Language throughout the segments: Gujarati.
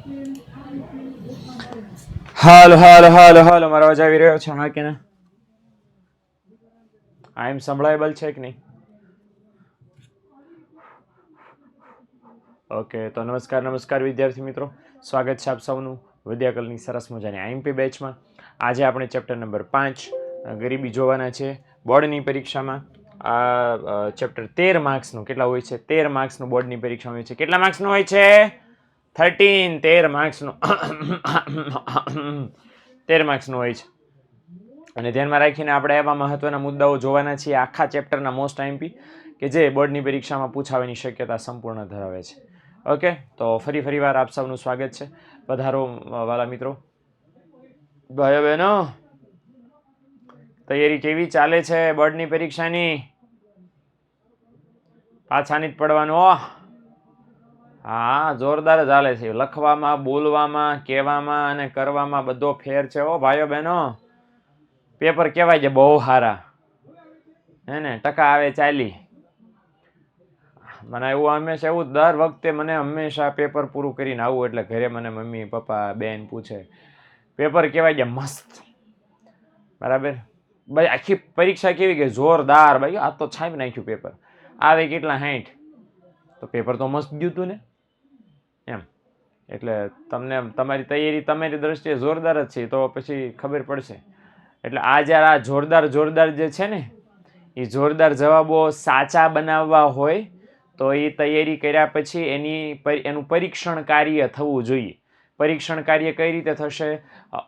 હાલો હાલો હાલો હાલો, મારો અવાજ આવી રહ્યો છે? હા કે ના? આ એમ સંભળાયેબલ છે કે નહીં? ઓકે, તો નમસ્કાર નમસ્કાર વિદ્યાર્થી મિત્રો, સ્વાગત છે આપ સૌનું વિદ્યાકલની સરસ મજાની આઈએમપી બેચમાં. આજે આપણે ચેપ્ટર નંબર 5 ગરીબી જોવાના છે. બોર્ડની પરીક્ષામાં આ ચેપ્ટર 13 માર્ક્સનું કેટલા હોય છે? 13 માર્ક્સનું બોર્ડની પરીક્ષામાં હોય છે. કેટલા માર્ક્સનું હોય છે? 13. 13 માર્ક્સનું 13 માર્ક્સનું હોય છે. અને ધ્યાનમાં રાખીને આપણે એવા મહત્વના મુદ્દાઓ જોવાના છીએ આખા ચેપ્ટરના મોસ્ટ આઈએમપી કે જે બોર્ડની પરીક્ષામાં પૂછાવાની શક્યતા સંપૂર્ણ ધરાવે છે. ઓકે, તો ફરી વાર આપ સૌનું સ્વાગત છે. પધારો વાલા મિત્રો. ભાઈઓ બહેનો, તૈયારી કેવી ચાલે છે બોર્ડની પરીક્ષાની? પાછા નથી પડવાનું. હા, જોરદાર ચાલે છે. લખવામાં, બોલવામાં, કહેવામાં અને કરવામાં બધો ફેર છે. ઓ ભાઈઓ બહેનો, પેપર કહેવાય છે બહુ સારા, હે ને? ટકા આવે 40. મને એવું હંમેશા એવું દર વખતે મને હંમેશા પેપર પૂરું કરીને આવું એટલે ઘરે મને મમ્મી પપ્પા બેન પૂછે પેપર કહેવાય છે મસ્ત, બરાબર? ભાઈ આખી પરીક્ષા કેવી ગઈ? જોરદાર. ભાઈ આ તો છાપી નાખ્યું પેપર. આવે કેટલા 60, તો પેપર તો મસ્ત ગયું હતું ને એમ. એટલે તમને તમારી તૈયારી તમારી દ્રષ્ટિએ જોરદાર જ છે, તો પછી ખબર પડશે. એટલે આ જ્યારે આ જોરદાર જે છે ને, એ જોરદાર જવાબો સાચા બનાવવા હોય તો એ તૈયારી કર્યા પછી એનું પરીક્ષણ કાર્ય થવું જોઈએ. પરીક્ષણ કાર્ય કઈ રીતે થશે?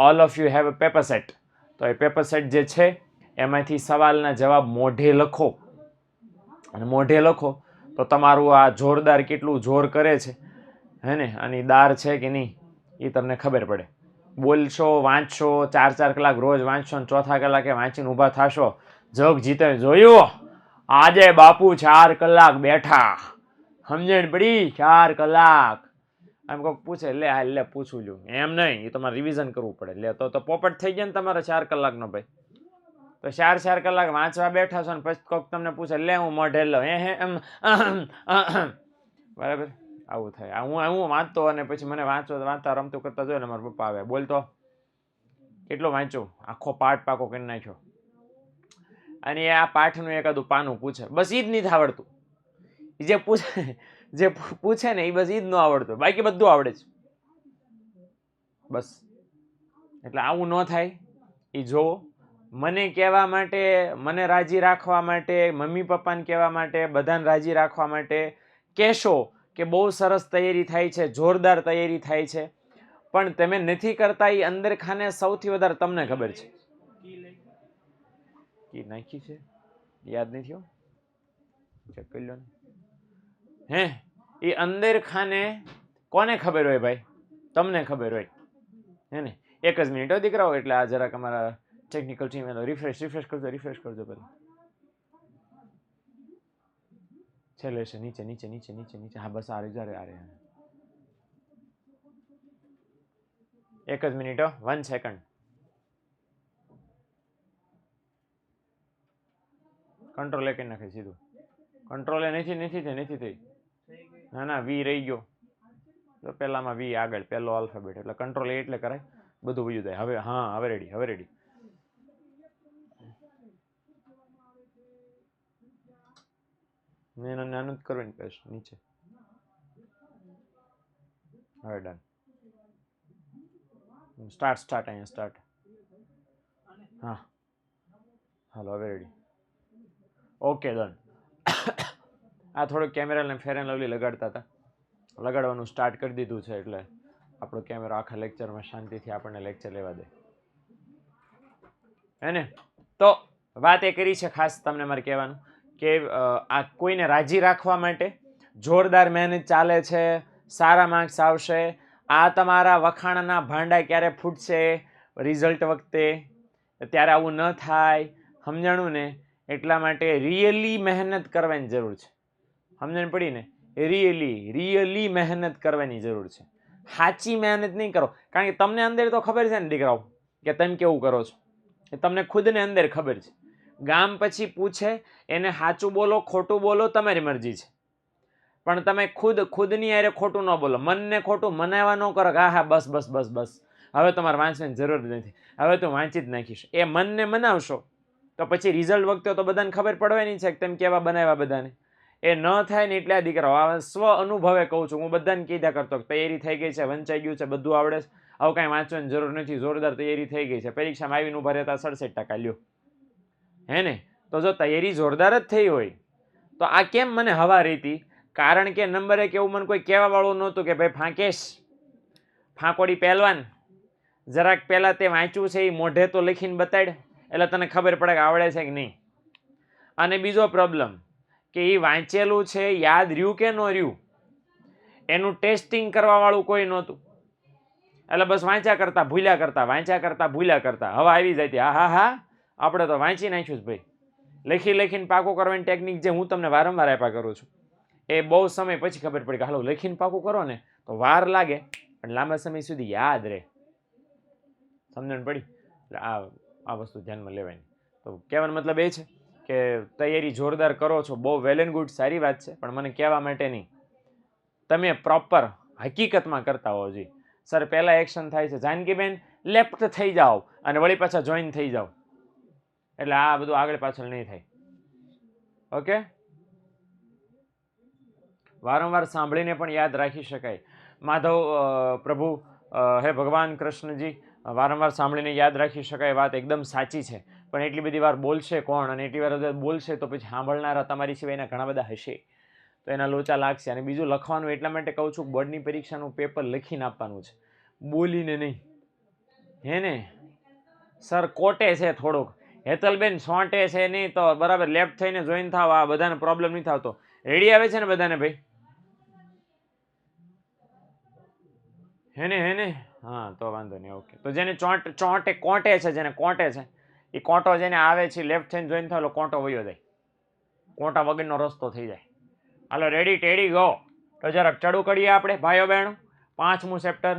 All of you have a paper set. તો એ પેપર સેટ જે છે એમાંથી સવાલના જવાબ મોઢે લખો, અને મોઢે લખો તો તમારું આ જોરદાર કેટલું જોર કરે છે, હે ને? અને દાર છે કે નહીં એ તમને ખબર પડે. બોલશો, વાંચશો, 4 કલાક રોજ વાંચશો ને ચોથા કલાકે વાંચીને ઊભા થશો, જગ જીતે જોયું આજે બાપુ 4 કલાક બેઠા, સમજણ પડી? 4 કલાક. એમ કોઈક પૂછે, લે હાલ લે પૂછું લ્યું, એમ નહીં, એ તમારે રિવિઝન કરવું પડે. લે તો પોપટ થઈ ગયા ને તમારે 4 કલાકનો ભાઈ. તો 4 કલાક વાંચવા બેઠા છો ને પછી કોઈક તમને પૂછે, લે હું મોઢે લો એમ બરાબર? આવું થાય. હું વાંચતો અને પછી મને વાંચતા રમતું કરતા જોયું ને મારા પપ્પા આવે, બોલતો કેટલો વાંચ્યો? આખો પાઠ પાકો કરી નાખ્યો. અને આ પાઠનું એકાદું પાનું પૂછે, બસ ઈ જ નથી આવડતું. જે પૂછે ને એ બસ ઈ જ ન આવડતું, બાકી બધું આવડે છે બસ. એટલે આવું ન થાય એ જોવો. મને કહેવા માટે, મને રાજી રાખવા માટે, મમ્મી પપ્પાને કહેવા માટે, બધાને રાજી રાખવા માટે કહેશો કે બહુ સરસ તૈયારી થાય છે, જોરદાર તૈયારી થાય છે, પણ તમે નથી કરતા એ અંદર ખાને સૌથી વધારે તમને ખબર છે. કી નાખી છે યાદ નથી, ચેક કરી લો ને. હે એ અંદર ખાને કોને ખબર હોય ભાઈ? તમને ખબર હોય, હે ને? એક જ મિનિટ દીકરાઓ, એટલે આ જરાક અમારા ટેકનિકલ ટીમ રિફ્રેશ કરજો પેલા. છેલ્લે છે નીચે. હા બસ આ રે. એક જ મિનિટ, 1 સેકન્ડ. કંટ્રોલ કરી નાખે સીધું. કંટ્રોલ નથી થઈ. ના વી રહી ગયો. તો પેલામાં વી આગળ, પેલો આલ્ફાબેટ, એટલે કંટ્રોલ એટલે કરાય, બધું વયું જાય. હવે હા, હવે રેડી. નાનું જ કરવું ને પેસ્ટ નીચે. હવે ડન. સ્ટાર્ટ અહીંયા સ્ટાર્ટ. હા હાલો, હવે રેડી. Okay done. આ થોડુંક કેમેરાને ફેર એન્ડ લવલી લગાડતા હતા, લગાડવાનું સ્ટાર્ટ કરી દીધું છે, એટલે આપણો કેમેરો આખા લેક્ચરમાં શાંતિથી આપણને લેક્ચર લેવા દે, હે ને? તો વાત એ કરી છે ખાસ તમને મારે કહેવાનું કે આ કોઈને રાજી રાખવા માટે જોરદાર મહેનત ચાલે છે, સારા માર્ક્સ આવશે. આ તમારા વખાણના ભાંડા ક્યારે ફૂટશે રિઝલ્ટ વખતે, ત્યારે આવું ન થાય, સમજાણું ને? એટલા માટે રિયલી મહેનત કરવાની જરૂર છે. સમજણ પડી ને? રિયલી મહેનત કરવાની જરૂર છે. સાચી મહેનત નહીં કરો, કારણ કે તમને અંદર તો ખબર છે ને દીકરાઓ કે તમે કેવું કરો છો, એ તમને ખુદને અંદર ખબર છે. ગામ પછી પૂછે એને સાચું બોલો ખોટું બોલો તમારી મરજી છે, પણ તમે ખુદની હારે ખોટું ન બોલો, મનને ખોટું મનાવવા ન કરો કે હા હા બસ બસ બસ બસ હવે તમારે વાંચવાની જરૂર નથી, હવે તું વાંચી જ નાખીશ. એ મનને મનાવશો તો પછી રિઝલ્ટ વખતે તો બધાને ખબર પડવાની છે કે તેમ કેવા બનાવ્યા બધાને. એ ન થાય ને એટલે આ દીકરા સ્વ અનુભવે કહું છું, હું બધાને કીધા કરતો તૈયારી થઈ ગઈ છે, વંચાઈ ગયું છે, બધું આવડે છે, હવે કાંઈ વાંચવાની જરૂર નથી, જોરદાર તૈયારી થઈ ગઈ છે, પરીક્ષામાં આવીને ઉભા રહેતા 67% લ્યો, હે ને? તો જો તૈયારી જોરદાર જ થઈ હોય તો આ કેમ મને હવા રહી? કારણ કે નંબર 1 એવું મને કોઈ કહેવા વાળું નહોતું કે ભાઈ ફાંકેશ, ફાંકોડી પહેલવાન, જરાક પહેલા તે વાંચ્યું છે એ મોઢે તો લખીને બતાડ, એટલે તને ખબર પડે કે આવડે છે કે નહીં. અને બીજો પ્રોબ્લેમ કે એ વાંચેલું છે યાદ રહ્યું કે ન રહ્યું એનું ટેસ્ટિંગ કરવા વાળું કોઈ નહોતું. એટલે બસ વાંચ્યા કરતા ભૂલ્યા કરતા, વાંચ્યા કરતા ભૂલ્યા કરતા. હવે આવી જાય હા હા હા આપણે તો વાંચી નાખ્યું છે ભાઈ. લખી લખીને પાકું કરવાની ટેકનિક જે હું તમને વારંવાર આપ્યા કરું છું, એ બહુ સમય પછી ખબર પડી કે હાલો લખીને પાકું કરો ને તો વાર લાગે પણ લાંબા સમય સુધી યાદ રહે. સમજણ પડી? એટલે આ વસ્તુ ધ્યાનમાં લેવાની. તો કહેવાનો મતલબ એ છે કે તૈયારી જોરદાર કરો છો, બહુ વેલ એન્ડ ગુડ, સારી વાત છે, પણ મને કહેવા માટે નહીં, તમે પ્રોપર હકીકતમાં કરતા હોવો જોઈએ. સર પહેલા એક્શન થાય છે જાનકીબેન લેફ્ટ થઈ જાઓ અને વળી પાછા જોઈન થઈ જાઓ, એટલે આ બધું આગળ પાછળ નહીં થાય. ઓકે, વારંવાર સાંભળીને પણ યાદ રાખી શકાય. માધવ પ્રભુ હે ભગવાન કૃષ્ણજી, વારંવાર સાંભળીને યાદ રાખી શકાય, વાત એકદમ સાચી છે, પણ એટલી બધી વાર બોલશે કોણ? અને એટલી વાર બોલશે તો પછી સાંભળનારા તમારી સિવાયના ઘણા બધા હશે, તો એના લોચા લાગશે. અને બીજું લખવાનું એટલા માટે કહું છું, બોર્ડની પરીક્ષાનું પેપર લખીને આપવાનું છે, બોલીને નહીં, હે ને? સર કોટે છે થોડુંક, હેતલબેન સોંટે છે નહીં, તો બરાબર લેફ્ટ થઈને જોઈન થાવ, આ બધાને પ્રોબ્લેમ નહીં થતો. રેડી આવે છે ને બધાને ભાઈ? હે ને? હા તો વાંધો નહીં. ઓકે, તો જેને કોંટે છે, જેને કોંટે છે એ કોંટો જેને આવે છે લેફ્ટ થઈને જોઈન થાવ, કોંટો વયો જાય, કોંટા વગરનો રસ્તો થઈ જાય. હાલો રેડી ટેડી ગો. તો જરાક ચડું કરીએ આપણે ભાઈઓ બહેનો. 5મું ચેપ્ટર.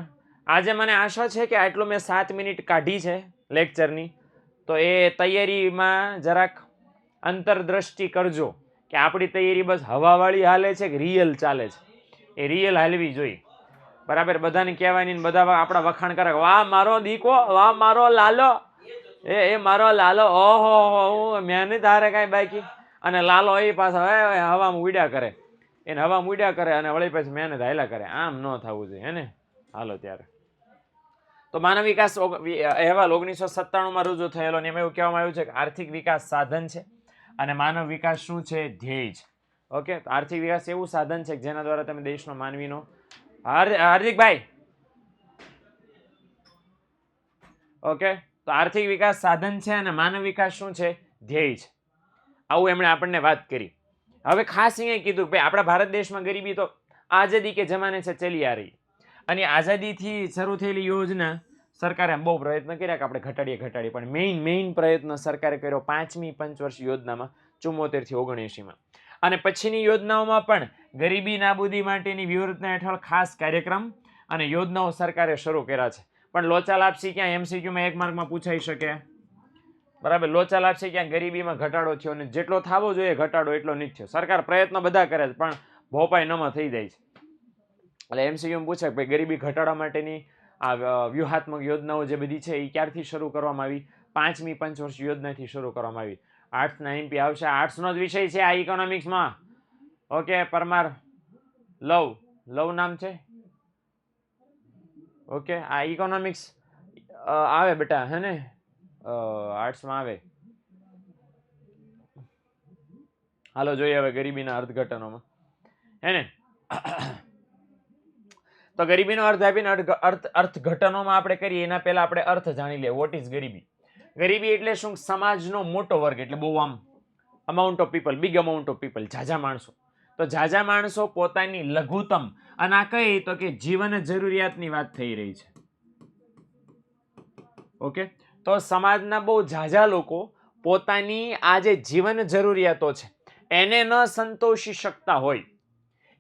આજે મને આશા છે કે આટલું મેં 7 મિનિટ કાઢી છે લેક્ચરની, તો એ તૈયારીમાં જરાક અંતરદ્રષ્ટિ કરજો કે આપણી તૈયારી બસ હવાવાળી હાલે છે કે રિયલ ચાલે છે. એ રિયલ હાલવી જોઈએ, બરાબર? બધાને કહેવાની, બધા આપણા વખાણ કરે, વાહ મારો દીકો, વાહ મારો લાલો, એ મારો લાલો, ઓહો મહેનત હારે કાંઈ બાકી. અને લાલો એ પાછા હવામાં ઉડ્યા કરે, એને હવામાં ઉડ્યા કરે અને વળી પછી મહેનત હાલ્યા કરે. આમ ન થવું જોઈએ, હે ને? હાલો ત્યારે. તો માનવ વિકાસ અહેવાલ 1997માં રજૂ થયેલો, અને એમાં એવું કહેવામાં આવ્યું છે કે આર્થિક વિકાસ સાધન છે અને માનવ વિકાસ શું છે? ધ્યેય છે. ઓકે, તો આર્થિક વિકાસ એવું સાધન છે કે જેના દ્વારા તમે દેશનો માનવીનો હાર્દિકભાઈ, ઓકે, તો આર્થિક વિકાસ સાધન છે અને માનવ વિકાસ શું છે? ધ્યેય છે. આવું એમણે આપણને વાત કરી. હવે ખાસ અહીંયા કીધું ભાઈ આપણા ભારત દેશમાં ગરીબી તો આઝાદી કે જમાને છે ચલી આ રહી, અને આઝાદીથી શરૂ થયેલી યોજના સરકારે બહુ પ્રયત્ન કર્યા કે આપણે ઘટાડીએ, પણ મેઇન પ્રયત્ન સરકારે કર્યો 5મી પંચવર્ષ યોજનામાં 74 થી 79માં. અને પછીની યોજનાઓમાં પણ ગરીબી નાબૂદી માટેની વ્યૂહરચના હેઠળ ખાસ કાર્યક્રમ અને યોજનાઓ સરકારે શરૂ કર્યા છે. પણ લોચા લાપસી ક્યાં એમસીક્યુમાં 1 માર્કમાં પૂછાઈ શકે, બરાબર? લોચા લાપસી ક્યાં ગરીબીમાં ઘટાડો થયો, અને જેટલો થવો જોઈએ ઘટાડો એટલો નથી થયો. સરકાર પ્રયત્ન બધા કરે છે પણ ભોપાઈ નમા થઈ જાય છે. એટલે એમસીક્યુમાં પૂછે કે ભાઈ ગરીબી ઘટાડવા માટેની આ વ્યૂહાત્મક યોજનાઓ જે બધી છે એ ક્યારથી શરૂ કરવામાં આવી? 5મી પંચવર્ષ યોજનાથી શરૂ કરવામાં આવી. આર્ટ્સના એમપી આવશે, આર્ટ્સનો જ વિષય છે આ ઇકોનોમિક્સમાં. ઓકે, પરમાર લવ નામ છે. ઓકે, આ ઇકોનોમિક્સ આવે બેટા, હે ને? આર્ટ્સમાં આવે. હાલો જોઈએ હવે ગરીબીના અર્થઘટનોમાં, હે ને? તો ગરીબીનો અર્થ આપીને અર્થઘટનોમાં આપણે કરીએ એના પહેલા આપણે અર્થ જાણી લઈએ. વોટ ઇઝ ગરીબી? ગરીબી એટલે શું? સમાજનો મોટો વર્ગ, એટલે બહુ આમ amount of people, big amount of people, ઝાઝા માણસો. તો ઝાઝા માણસો પોતાની લઘુત્તમ, અને આ કઈ તો કે જીવન જરૂરિયાતની વાત થઈ રહી છે. ઓકે, તો સમાજના બહુ ઝાઝા લોકો પોતાની આ જે જીવન જરૂરિયાતો છે એને ન સંતોષી શકતા હોય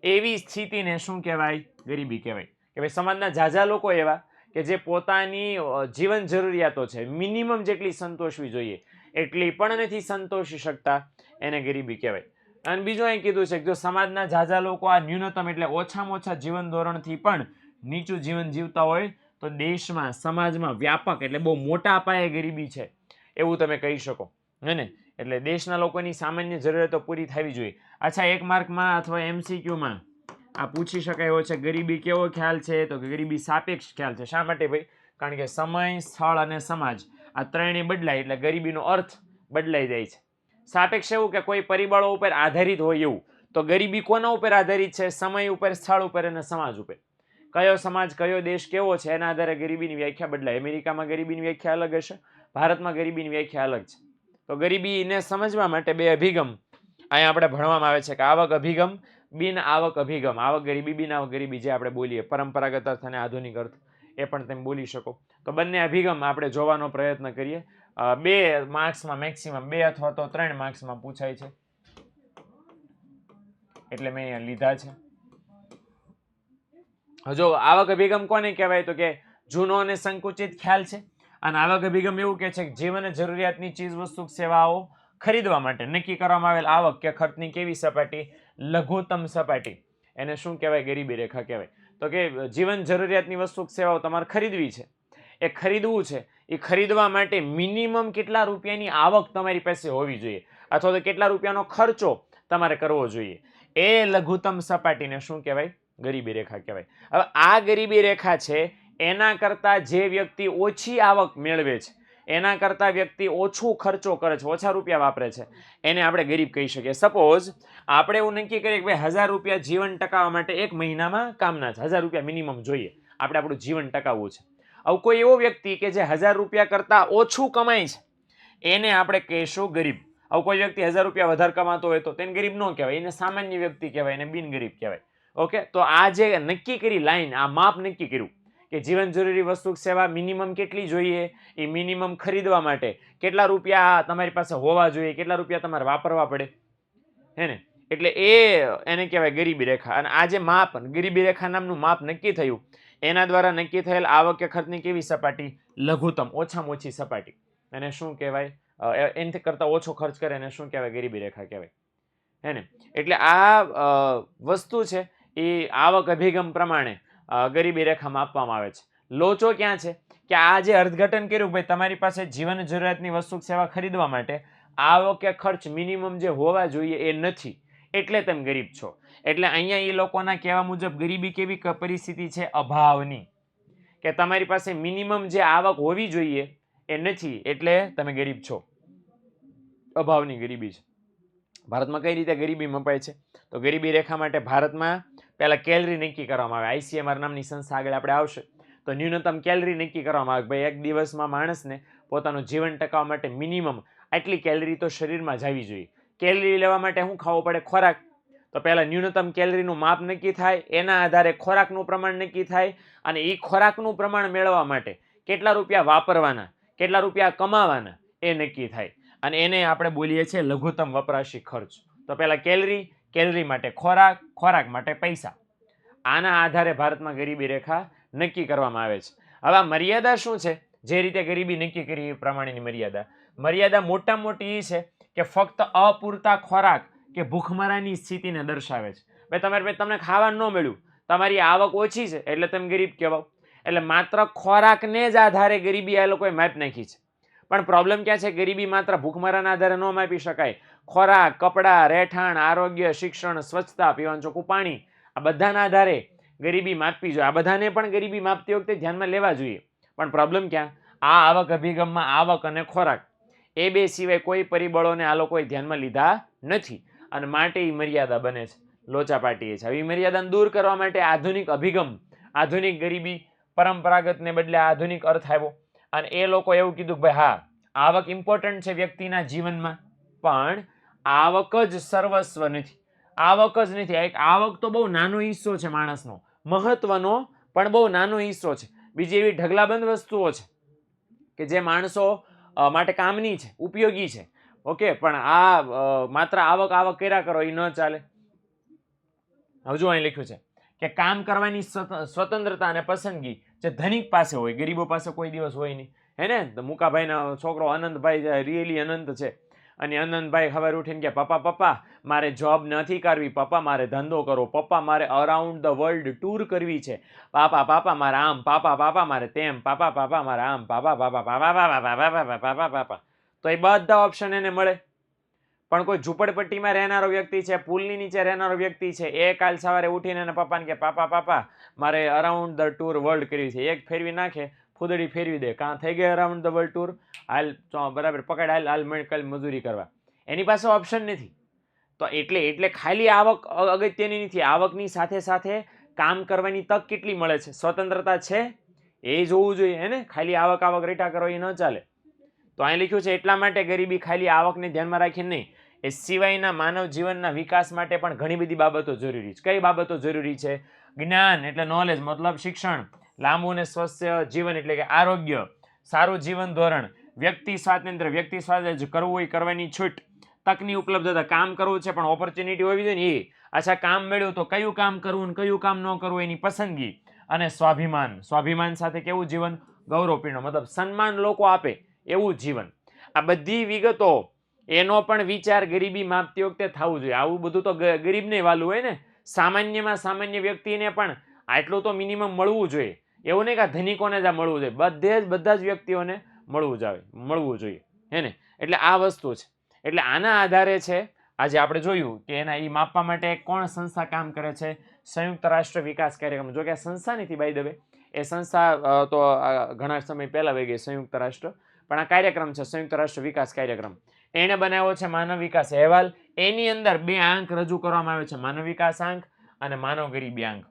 એવી સ્થિતિને શું કહેવાય? ગરીબી કહેવાય. કે ભાઈ સમાજના ઝાઝા લોકો એવા કે જે પોતાની જીવન જરૂરિયાતો છે મિનિમમ જેટલી સંતોષવી જોઈએ એટલી પણ નથી સંતોષી શકતા, એને ગરીબી કહેવાય. અને બીજું અહીં કીધું છે કે જો સમાજના ઝાઝા લોકો આ ન્યૂનતમ એટલે ઓછામાં ઓછા જીવન ધોરણથી પણ નીચું જીવન જીવતા હોય તો દેશમાં સમાજમાં વ્યાપક એટલે બહુ મોટા પાયે ગરીબી છે એવું તમે કહી શકો હે ને. એટલે દેશના લોકોની સામાન્ય જરૂરિયાતો પૂરી થવી જોઈએ. અચ્છા, એક માર્કમાં અથવા એમસીક્યુમાં આ પૂછી શકાય એવો છે, ગરીબી કેવો ખ્યાલ છે? તો ગરીબી સાપેક્ષ ખ્યાલ છે. શા માટે ભાઈ? કારણ કે સમય, સ્થળ અને સમાજ આ ત્રણેય બદલાય એટલે ગરીબીનો અર્થ બદલાઈ જાય છે. સાપેક્ષ એવું કે કોઈ પરિબળો ઉપર આધારિત હોય એવું. તો ગરીબી કોના ઉપર આધારિત છે? સમય ઉપર, સ્થળ ઉપર અને સમાજ ઉપર. કયો સમાજ, કયો દેશ કેવો છે એના આધારે ગરીબીની વ્યાખ્યા બદલાય. અમેરિકામાં ગરીબીની વ્યાખ્યા અલગ હશે, ભારતમાં ગરીબીની વ્યાખ્યા અલગ છે. તો ગરીબીને સમજવા માટે બે અભિગમ અહીંયા આપણે ભણવામાં આવે છે કે આવક અભિગમ, બિન આવક અભિગમ. આવક ગરીબી, બિન આવક ગરીબી જે આપણે બોલીએ, પરંપરાગત અર્થ અને આધુનિક અર્થ, એ પણ તમે બોલી શકો. તો બંને અભિગમ આપણે જોવાનો પ્રયત્ન કરીએ. 2 માર્ક્સમાં મેક્સિમમ 2 અથવા તો 3 માર્ક્સમાં પૂછાય છે એટલે મેં અહીંયા લીધા છે. જો આવક અભિગમ કોને કહેવાય? તો કે જૂનો અને સંકુચિત ખ્યાલ છે. અને આવક અભિગમ એવું કે છે કે જીવન જરૂરિયાતની ચીજ વસ્તુ સેવાઓ ખરીદવા માટે નક્કી કરવામાં આવેલ આવક કે ખર્ચની કેવી સપાટી? લઘુત્તમ સપાટી. એને શું કહેવાય? ગરીબી રેખા કહેવાય. તો કે જીવન જરૂરિયાતની વસ્તુ સેવાઓ તમારે ખરીદવી છે, એ ખરીદવું છે, એ ખરીદવા માટે મિનિમમ કેટલા રૂપિયાની આવક તમારી પાસે હોવી જોઈએ અથવા તો કેટલા રૂપિયાનો ખર્ચો તમારે કરવો જોઈએ, એ લઘુત્તમ સપાટીને શું કહેવાય? ગરીબી રેખા કહેવાય. હવે આ ગરીબી રેખા છે એના કરતાં જે વ્યક્તિ ઓછી આવક મેળવે છે, એના કરતાં વ્યક્તિ ઓછું ખર્ચો કરે છે, ઓછા રૂપિયા વાપરે છે, એને આપણે ગરીબ કહી શકીએ. સપોઝ આપણે એવું નક્કી કરીએ કે ભાઈ 1000 રૂપિયા જીવન ટકાવવા માટે એક મહિનામાં કામના છે, 1000 રૂપિયા મિનિમમ જોઈએ, આપણે આપણું જીવન ટકાવવું છે. હવે કોઈ એવો વ્યક્તિ કે જે 1000 રૂપિયા કરતાં ઓછું કમાય છે એને આપણે કહીશું ગરીબ. હવે કોઈ વ્યક્તિ 1000 રૂપિયા વધારે કમાતો હોય તો તેને ગરીબ ન કહેવાય, એને સામાન્ય વ્યક્તિ કહેવાય, એને બિન ગરીબ કહેવાય. ઓકે, તો આ જે નક્કી કરી લાઈન, આ માપ નક્કી કર્યું કે જીવન જરૂરી વસ્તુ સેવા મિનિમમ કેટલી જોઈએ, એ મિનિમમ ખરીદવા માટે કેટલા રૂપિયા તમારી પાસે હોવા જોઈએ, કેટલા રૂપિયા તમારે વાપરવા પડે, હે ને? એટલે એને કહેવાય ગરીબી રેખા. અને આ જે માપ, ગરીબી રેખા નામનું માપ નક્કી થયું એના દ્વારા નક્કી થયેલ આવક કે ખર્ચની કેવી સપાટી? લઘુત્તમ, ઓછામાં ઓછી સપાટી. એને શું કહેવાય? એનાથી કરતાં ઓછો ખર્ચ કરે એને શું કહેવાય? ગરીબી રેખા કહેવાય, હે ને? એટલે આ વસ્તુ છે એ આવક અભિગમ પ્રમાણે ગરીબી રેખા માપવામાં આવે છે. લોચો ક્યાં છે કે આ જે અર્થઘટન કર્યું ભાઈ તમારી પાસે જીવન જરૂરિયાતની વસ્તુ સેવા ખરીદવા માટે આવક કે ખર્ચ મિનિમમ જે હોવા જોઈએ એ નથી, એટલે તમે ગરીબ છો. એટલે અહીંયા એ લોકોના કહેવા મુજબ ગરીબી કેવી પરિસ્થિતિ છે? અભાવની. કે તમારી પાસે મિનિમમ જે આવક હોવી જોઈએ એ નથી, એટલે તમે ગરીબ છો. અભાવની ગરીબી છે. ભારતમાં કઈ રીતે ગરીબી મપાય છે? તો ગરીબી રેખા માટે ભારતમાં પહેલા કેલરી નક્કી કરવામાં આવે. ICMR નામની સંસ્થા આગળ આપણે આવશે તો ન્યૂનતમ કેલરી નક્કી કરવામાં આવે. ભાઈ એક દિવસમાં માણસને પોતાનું જીવન ટકાવવા માટે મિનિમમ આટલી કેલરી તો શરીરમાં જવી જોઈએ. કેલરી લેવા માટે શું ખાવું પડે? ખોરાક. તો પહેલા ન્યૂનતમ કેલરીનું માપ નક્કી થાય, એના આધારે ખોરાકનું પ્રમાણ નક્કી થાય, અને એ ખોરાકનું પ્રમાણ મેળવવા માટે કેટલા રૂપિયા વાપરવાના, કેટલા રૂપિયા કમાવાના એ નક્કી થાય. અને એને આપણે બોલીએ છીએ લઘુત્તમ વપરાશી ખર્ચ. તો પહેલા કેલરી, કેલરી માટે ખોરાક, ખોરાક માટે પૈસા. આના આધારે ભારતમાં ગરીબી રેખા નક્કી કરવામાં આવે છે. હવે આ મર્યાદા શું છે? જે રીતે ગરીબી નક્કી કરી એ પ્રમાણેની મર્યાદા મોટામાં મોટી એ છે કે ફક્ત અપૂરતા ખોરાક કે ભૂખમરાની સ્થિતિને દર્શાવે છે. ભાઈ તમને ખાવાનું ન મળ્યું, તમારી આવક ઓછી છે એટલે તમે ગરીબ કહેવાઓ. એટલે માત્ર ખોરાકને જ આધારે ગરીબી આ લોકોએ માપ નાખી છે. પણ પ્રોબ્લેમ ક્યાં છે? ગરીબી માત્ર ભૂખમરાના આધારે ન માપી શકાય. ખોરાક, કપડાં, રહેઠાણ, આરોગ્ય, શિક્ષણ, સ્વચ્છતા, પીવાનું ચોખ્ખું પાણી, આ બધાના આધારે ગરીબી માપવી જોઈએ. આ બધાને પણ ગરીબી માપતી વખતે ધ્યાનમાં લેવા જોઈએ. પણ પ્રોબ્લેમ ક્યાં? આ આવક અભિગમમાં આવક અને ખોરાક એ બે સિવાય કોઈ પરિબળોને આ લોકોએ ધ્યાનમાં લીધા નથી, અને માટે એ મર્યાદા બને છે, લોચા પાટીએ છે. હવે એ મર્યાદાને દૂર કરવા માટે આધુનિક અભિગમ, આધુનિક ગરીબી, પરંપરાગતને બદલે આધુનિક અર્થ આવ્યો. અને એ લોકો એવું કીધું કે ભાઈ હા, આવક ઇમ્પોર્ટન્ટ છે વ્યક્તિના જીવનમાં, પણ આવક જ સર્વસ્વ નથી. આવક જ નથી. એક આવક તો બહુ નાનો હિસ્સો છે માણસનો, મહત્વનો પણ બહુ નાનો હિસ્સો છે. બીજી એવી ઢગલાબંધ વસ્તુઓ છે કે જે માણસો માટે કામની છે, ઉપયોગી છે. ઓકે, પણ આ માત્ર આવક આવક કર્યા કરો એ ન ચાલે. હજુ અહીં લખ્યું છે કે કામ કરવાની સ્વતંત્રતા અને પસંદગી જે ધનિક પાસે હોય, ગરીબો પાસે કોઈ દિવસ હોય નહીં, હે ને? મુકાભાઈના છોકરો અનંતભાઈ રિયલી અનંત છે, અને અનંતભાઈ સવારે ઉઠીને કે પપ્પા પપ્પા મારે જોબ નથી કરવી, પપ્પા મારે ધંધો કરવો, પપ્પા મારે અરાઉન્ડ ધ વર્લ્ડ ટૂર કરવી છે, પાપા પાપા મારે આમ, પાપા પાપા મારે તેમ, પાપા પાપા મારે આમ, પાપા પાપા પાપા પાપા પાપા પાપા પાપા પાપા, તો એ બધા ઓપ્શન એને મળે. પણ કોઈ ઝૂંપડપટ્ટીમાં રહેનારો વ્યક્તિ છે, પુલની નીચે રહેનારો વ્યક્તિ છે, એ કાલ સવારે ઉઠીને એના પપ્પાને કે પાપા પાપા મારે અરાઉન્ડ ધ ટૂર વર્લ્ડ કરવી છે, એક ફેરવી નાખે, ફૂદડી ફેરવી દે, કાં થઈ ગઈ અરાઉન્ડ ધ વર્લ્ડ ટૂર, હાલ બરાબર પકડ, હાલ હાલ કાલ મજૂરી કરવા. એની પાસે ઓપ્શન નથી. તો એટલે ખાલી આવક અગત્યની નથી, આવકની સાથે સાથે કામ કરવાની તક કેટલી મળે છે, સ્વતંત્રતા છે એ જોવું જોઈએ હે ને. ખાલી આવક રેટા કરો એ ન ચાલે. તો અહીં લખ્યું છે એટલા માટે ગરીબી ખાલી આવકને ધ્યાનમાં રાખીને નહીં, એ સિવાયના માનવ જીવનના વિકાસ માટે પણ ઘણી બધી બાબતો જરૂરી છે. કઈ બાબતો જરૂરી છે? જ્ઞાન એટલે નોલેજ મતલબ શિક્ષણ, લાંબુ અને સ્વસ્થ જીવન એટલે કે આરોગ્ય, સારું જીવન ધોરણ, વ્યક્તિ સ્વાતંત્ર્ય કરવું હોય કરવાની છૂટ, તકની ઉપલબ્ધતા, કામ કરવું છે પણ ઓપોર્ચ્યુનિટી હોવી જોઈએ ને એ, અચ્છા કામ મળ્યું તો કયું કામ કરવું ને કયું કામ ન કરવું એની પસંદગી, અને સ્વાભિમાન સાથે કેવું જીવન, ગૌરવપૂર્ણ મતલબ સન્માન લોકો આપે એવું જીવન. આ બધી વિગતો એનો પણ વિચાર ગરીબી માપતી વખતે થવું જોઈએ. આવું બધું તો ગરીબને વાલું હોય ને, સામાન્યમાં સામાન્ય વ્યક્તિને પણ આટલું તો મિનિમમ મળવું જોઈએ. એવું નહીં કે ધનિકોને જ આ મળવું જોઈએ, બધા જ વ્યક્તિઓને મળવું જોઈએ હે ને. એટલે આ વસ્તુ છે. એટલે આના આધારે છે આજે આપણે જોયું કે એના એ માપવા માટે કોણ સંસ્થા કામ કરે છે? સંયુક્ત રાષ્ટ્ર વિકાસ કાર્યક્રમ. જો કે આ સંસ્થા નથી બાય ધ વે, એ સંસ્થા તો ઘણા સમય પહેલા વહી ગઈ સંયુક્ત રાષ્ટ્ર, પણ આ કાર્યક્રમ છે સંયુક્ત રાષ્ટ્ર વિકાસ કાર્યક્રમ. એને બનાવ્યો છે માનવ વિકાસ અહેવાલ. એની અંદર 2 આંક રજૂ કરવામાં આવે છે, માનવ વિકાસ આંક અને માનવ ગરીબી આંક.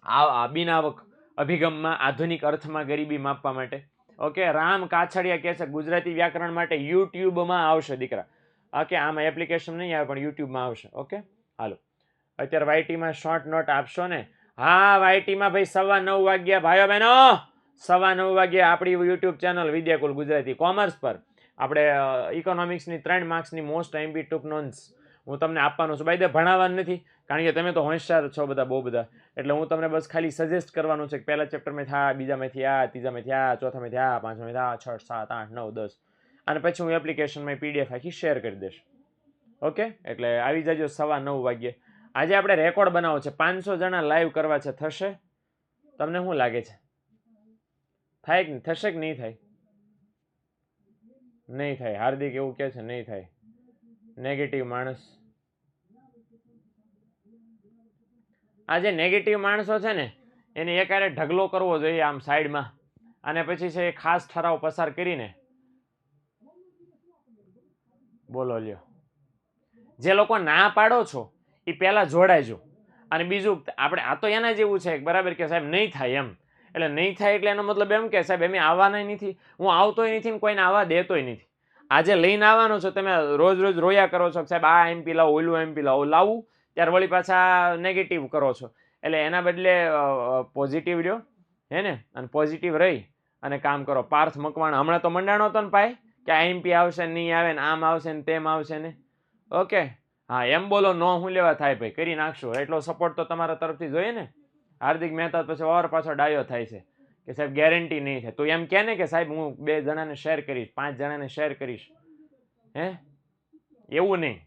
આ બિનઆવક અભિગમમાં આધુનિક અર્થમાં ગરીબી માપવા માટે. ઓકે, રામ કાછડિયા કહે છે ગુજરાતી વ્યાકરણ માટે યુટ્યુબમાં આવશે દીકરા. ઓકે, આમાં એપ્લિકેશન નહીં આવે પણ યુટ્યુબમાં આવશે. ઓકે, હાલો. અત્યારે વાયટીમાં શોર્ટ નોટ આપશો ને? હા, વાયટીમાં ભાઈ 9:15 વાગ્યા ભાઈઓ બહેનો, 9:15 વાગ્યા આપણી YouTube channel Vidyakul Gujarati commerce પર આપણે ઇકોનોમિક્સની 3 માર્ક્સની મોસ્ટ એમપી ટૂંક નોંધ્સ હું તમને આપવાનો છું. બાય ધ ભણાવવાનું નથી, કારણ કે તમે તો હોશિયાર છો બધા, બહુ બધા. એટલે હું તમને બસ ખાલી સજેસ્ટ કરવાનું છે કે પહેલા ચેપ્ટરમાંથી આ, બીજામાંથી આ, ત્રીજામાંથી આ, ચોથામાંથી આ, પાંચમામાંથી આ, 6, 7, 8, 9, 10, અને પછી હું એપ્લિકેશનમાં પીડીએફ આખી શેર કરી દઈશ. ઓકે, એટલે આવી જજો 9:15 વાગ્યે. આજે આપણે રેકોર્ડ બનાવો છે, 500 જણા લાઈવ કરવા છે. થશે? તમને શું લાગે છે? થાય કે થશે કે નહીં થાય? નહીં થાય. હાર્દિક એવું કહે છે નહીં થાય. નેગેટિવ માણસ, આ જે નેગેટિવ માણસો છે ને એને એકારે ઢગલો કરવો જોઈએ આમ સાઈડમાં, અને પછી છે ખાસ ઠરાવ પસાર કરીને બોલો લ્યો. જે લોકો ના પાડો છો એ પહેલા જોડાયજો. અને બીજું આપણે આ તો એના જેવું છે બરાબર કે સાહેબ નહીં થાય એમ, એટલે નહીં થાય એટલે એનો મતલબ એમ કે સાહેબ એમ આવવાના નથી, હું આવતોય નથી ને કોઈને આવવા દેતોય નથી. આજે લઈને આવવાનો છો, તમે રોજ રોયા કરો છો સાહેબ આ એમપી લાવો, ઓલું એમપી લાવો, લાવું ત્યારે વળી પાછા નેગેટિવ કરો છો. એટલે એના બદલે પોઝિટિવ રહ્યો હે ને, અને પોઝિટિવ રહી અને કામ કરો. પાર્થ મકવાણા હમણાં તો મંડાણો હતો ને ભાઈ કે આ એમપી આવશે ને નહીં આવે ને આમ આવશે ને તેમ આવશે ને. ઓકે, હા એમ બોલો, નો હું લેવા થાય ભાઈ, કરી નાખશો. એટલો સપોર્ટ તો તમારા તરફથી જોઈએ ને. હાર્દિક મહેતા પછી ઓર પાછો ડાયો થાય છે કે સાહેબ ગેરંટી નહીં થાય. તો એમ કે ને કે સાહેબ હું 2 જણાને શેર કરીશ, 5 જણાને શેર કરીશ, હે એવું નહીં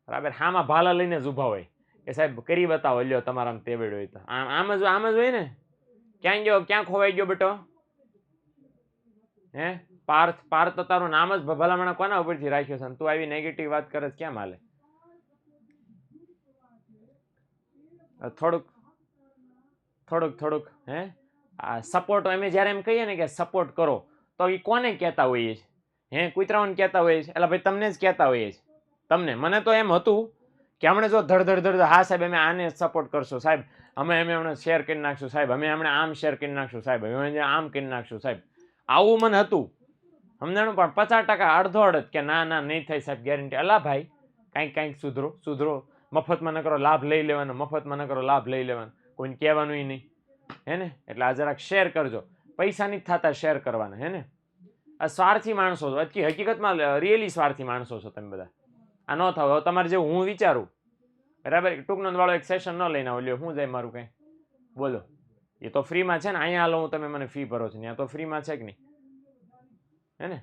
બરાબર. હામાં ભાલા લઈને જ ઊભા હોય કે સાહેબ કરી બતાવો, લ્યો તમારામાં તેવડ હોય તો. આમ જ હોય ને. ક્યાં ગયો, ક્યાં ખોવાઈ ગયો બેટો? હે પાર્થ તો તારું નામ જ ભલામણા કોના ઉપરથી રાખ્યો છે? તું આવી નેગેટિવ વાત કરે કેમ હાલે? થોડુંક હે સપોર્ટ. અમે જ્યારે એમ કહીએ ને કે સપોર્ટ કરો તો એ કોને કહેતા હોઈએ છીએ? હે કૂતરાઓને કહેતા હોઈએ છીએ? એટલે ભાઈ તમને જ કહેતા હોઈએ છીએ. તમને, મને તો એમ હતું કે હમણાં જો ધડ હા સાહેબ અમે આને સપોર્ટ કરશું સાહેબ, અમે હમણાં શેર કરી નાખશું સાહેબ, અમે હમણાં આમ શેર કરી નાખશું સાહેબ, અમે આમ કરી નાખશું સાહેબ, આવું મને હતું સમજાણું. પણ 50% અડધો અડધ કે ના નહીં થાય સાહેબ ગેરંટી. અલા ભાઈ કાંઈક સુધરો. મફતમાં ન કરો લાભ લઈ લેવાનો, મફતમાં ન કરો લાભ લઈ લેવાનો, કોઈને કહેવાનું નહીં હે ને. એટલે આ જરાક શેર કરજો. પૈસા નથી થતા શેર કરવાના હે ને. આ સ્વાર્થી માણસો છો, હકીકતમાં રિયલી સ્વાર્થી માણસો છો તમે બધા. આ ન થાવ. હવે તમારે જેવું હું વિચારું બરાબર, ટૂંકનો વાળો એક સેશન ન લઈને આવો, લ્યો શું જાય મારું કંઈ બોલો. એ તો ફ્રીમાં છે ને, અહીંયા હાલો હું તમે મને ફી ભરો છો, ત્યાં તો ફ્રીમાં છે કે નહીં હે ને.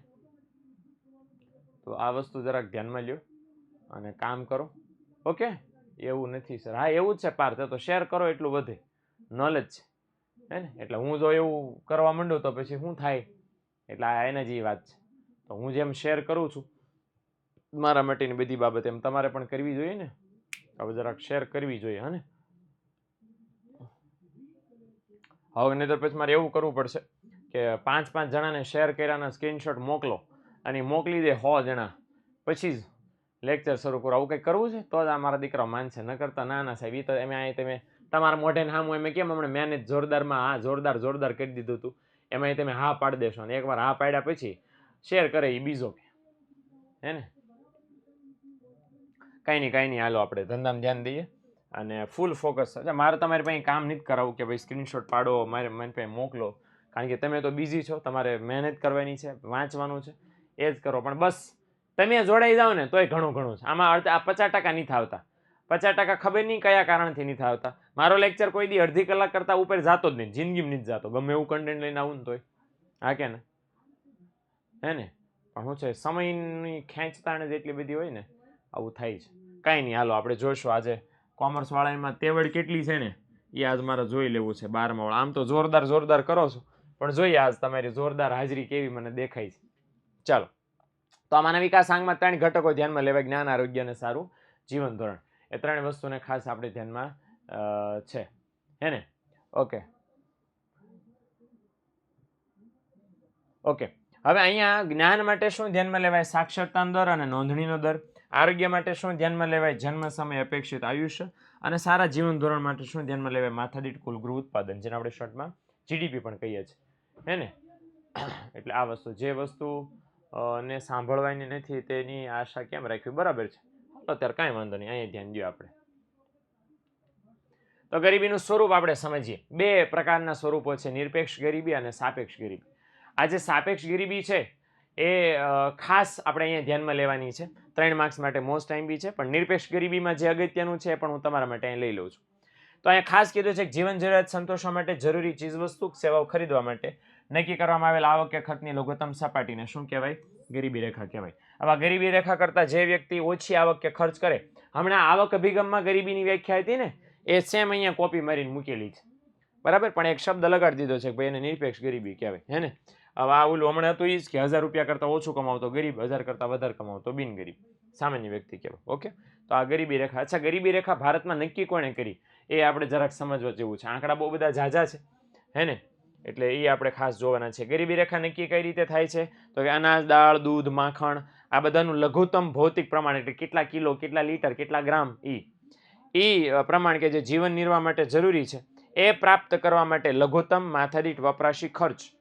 તો આ વસ્તુ જરાક ધ્યાનમાં લ્યો અને કામ કરો. ઓકે, એવું નથી સર. હા, એવું જ છે પાર્થ, તો શેર કરો એટલું વધે નોલેજ છે હે ને. એટલે હું જો એવું કરવા માંડું તો પછી શું થાય, એટલે આ એના જેવી વાત છે. તો હું જેમ શેર કરું છું મારા માટેની બધી બાબત, એમ તમારે પણ કરવી જોઈએ ને. હવે જરાક શેર કરવી જોઈએ હે ને. હવે નહીતર પછી મારે એવું કરવું પડશે કે 5-5 જણાને શેર કર્યાના સ્ક્રીનશોટ મોકલો અને મોકલી દે 100 જણા, પછી જ લેક્ચર શરૂ કરો. આવું કંઈક કરવું છે તો જ આ મારા દીકરા માનશે, ન કરતા ના ના સાહેબ. એ તો એમ તમે તમારા મોઢે હામું એમ કેમ હમણાં મહેનત જોરદારમાં હા જોરદાર કરી દીધું હતું, એમાં તમે હા પાડી દેશો અને એકવાર હા પાડ્યા પછી શેર કરે એ બીજો હે ને. કાંઈ નહીં હાલો આપણે ધંધામાં ધ્યાન દઈએ અને ફૂલ ફોકસ. મારે તમારી પાસે કામ નથી કરાવવું કે ભાઈ સ્ક્રીનશોટ પાડો મારી પાસે મોકલો, કારણ કે તમે તો બિઝી છો, તમારે મહેનત કરવાની છે, વાંચવાનું છે, એ જ કરો. પણ બસ તમે જોડાઈ જાઓ ને તોય ઘણું છે. આમાં આ 50% નથી આવતા. 50% ખબર નહીં કયા કારણથી નથી આવતા. મારો લેક્ચર કોઈ દી અડધી કલાક કરતાં ઉપર જતો જ નહીં, જિંદગીમાં નથી જતો, ગમે એવું કન્ટેન્ટ લઈને આવું ને તોય. હા કે ને હે ને. પણ શું છે, સમયની ખેંચતાણ જ એટલી બધી હોય ને, આવું થાય છે. કાંઈ નહીં હાલો આપણે જોઈશું આજે કોમર્સ વાળામાં તેવડ કેટલી છે ને એ આજ મારે જોઈ લેવું છે. 12મા વાળા આમ તો જોરદાર કરો છો, પણ જોઈએ આજ તમારી જોરદાર હાજરી કેવી મને દેખાય છે. ચાલો, તો આ માનવ વિકાસ આંકમાં 3 ઘટકો ધ્યાનમાં લેવાય: જ્ઞાન, આરોગ્ય અને સારું જીવન ધોરણ. એ 3 વસ્તુને ખાસ આપણે ધ્યાનમાં છે હે ને. ઓકે, હવે અહીંયા જ્ઞાન માટે શું ધ્યાનમાં લેવાય? સાક્ષરતાનો દર અને નોંધણીનો દર. આરોગ્ય માટે શું ધ્યાનમાં લેવાય? જન્મ સમય, અપેક્ષિત આયુષ્ય. અને સારા જીવન ધોરણ માટે શું ધ્યાનમાં લેવાય? માથાદીઠ કુલ ગૃહ ઉત્પાદન, જેને આપણે શોર્ટમાં જીડીપી પણ કહીએ છીએ હે ને. એટલે આ વસ્તુ જે વસ્તુ ને સાંભળવાની નથી તેની આશા કેમ રાખવી, બરાબર છે. અત્યારે કાંઈ વાંધો નહીં, અહીંયા ધ્યાન દો આપણે. તો ગરીબીનું સ્વરૂપ આપણે સમજીએ. 2 પ્રકારના સ્વરૂપો છે, નિરપેક્ષ ગરીબી અને સાપેક્ષ ગરીબી. આ જે સાપેક્ષ ગરીબી છે એ ખાસ આપણે અહીંયા ધ્યાનમાં લેવાની છે. 3 માર્ક્સ માટે મોસ્ટ ટાઈમ છે. પણ નિરપેક્ષ ગરીબીમાં જે અગત્યનું છે એ પણ હું તમારા માટે અહીં લઈ લઉં છું. તો અહીંયા ખાસ કીધું છે કે જીવન જરૂરિયાત સંતોષવા માટે જરૂરી ચીજવસ્તુ સેવાઓ ખરીદવા માટે નક્કી કરવામાં આવેલ આવક કે ખર્ચની લઘુત્તમ સપાટીને શું કહેવાય? ગરીબી રેખા કહેવાય. આવા ગરીબી રેખા કરતાં જે વ્યક્તિ ઓછી આવક કે ખર્ચ કરે, હમણાં આવક અભિગમમાં ગરીબીની વ્યાખ્યા હતી ને એ સેમ અહીંયા કોપી મારીને મૂકેલી છે, બરાબર. પણ એક શબ્દ લગાડી દીધો છે કે ભાઈ એને નિરપેક્ષ ગરીબી કહેવાય હે ને. હવે આ ઓલું હમણાં હતું એ જ કે 1000 રૂપિયા કરતાં ઓછું કમાવતો ગરીબ, 1000 કરતાં વધારે કમાવતો બિનગરીબ, સામાન્ય વ્યક્તિ કહેવાય. ઓકે, તો આ ગરીબી રેખા. અચ્છા, ગરીબી રેખા ભારતમાં નક્કી કોણે કરી એ આપણે જરાક સમજવા જેવું છે. આંકડા બહુ બધા ઝાઝા છે હે ને, એટલે એ આપણે ખાસ જોવાના છે. ગરીબી રેખા નક્કી કઈ રીતે થાય છે? તો કે અનાજ, દાળ, દૂધ, માખણ આ બધાનું લઘુત્તમ ભૌતિક પ્રમાણ, એટલે કેટલા કિલો, કેટલા લીટર, કેટલા ગ્રામ એ પ્રમાણ કે જે જીવન નિર્વાહ માટે જરૂરી છે એ પ્રાપ્ત કરવા માટે લઘુત્તમ માથાદીઠ વપરાશી ખર્ચ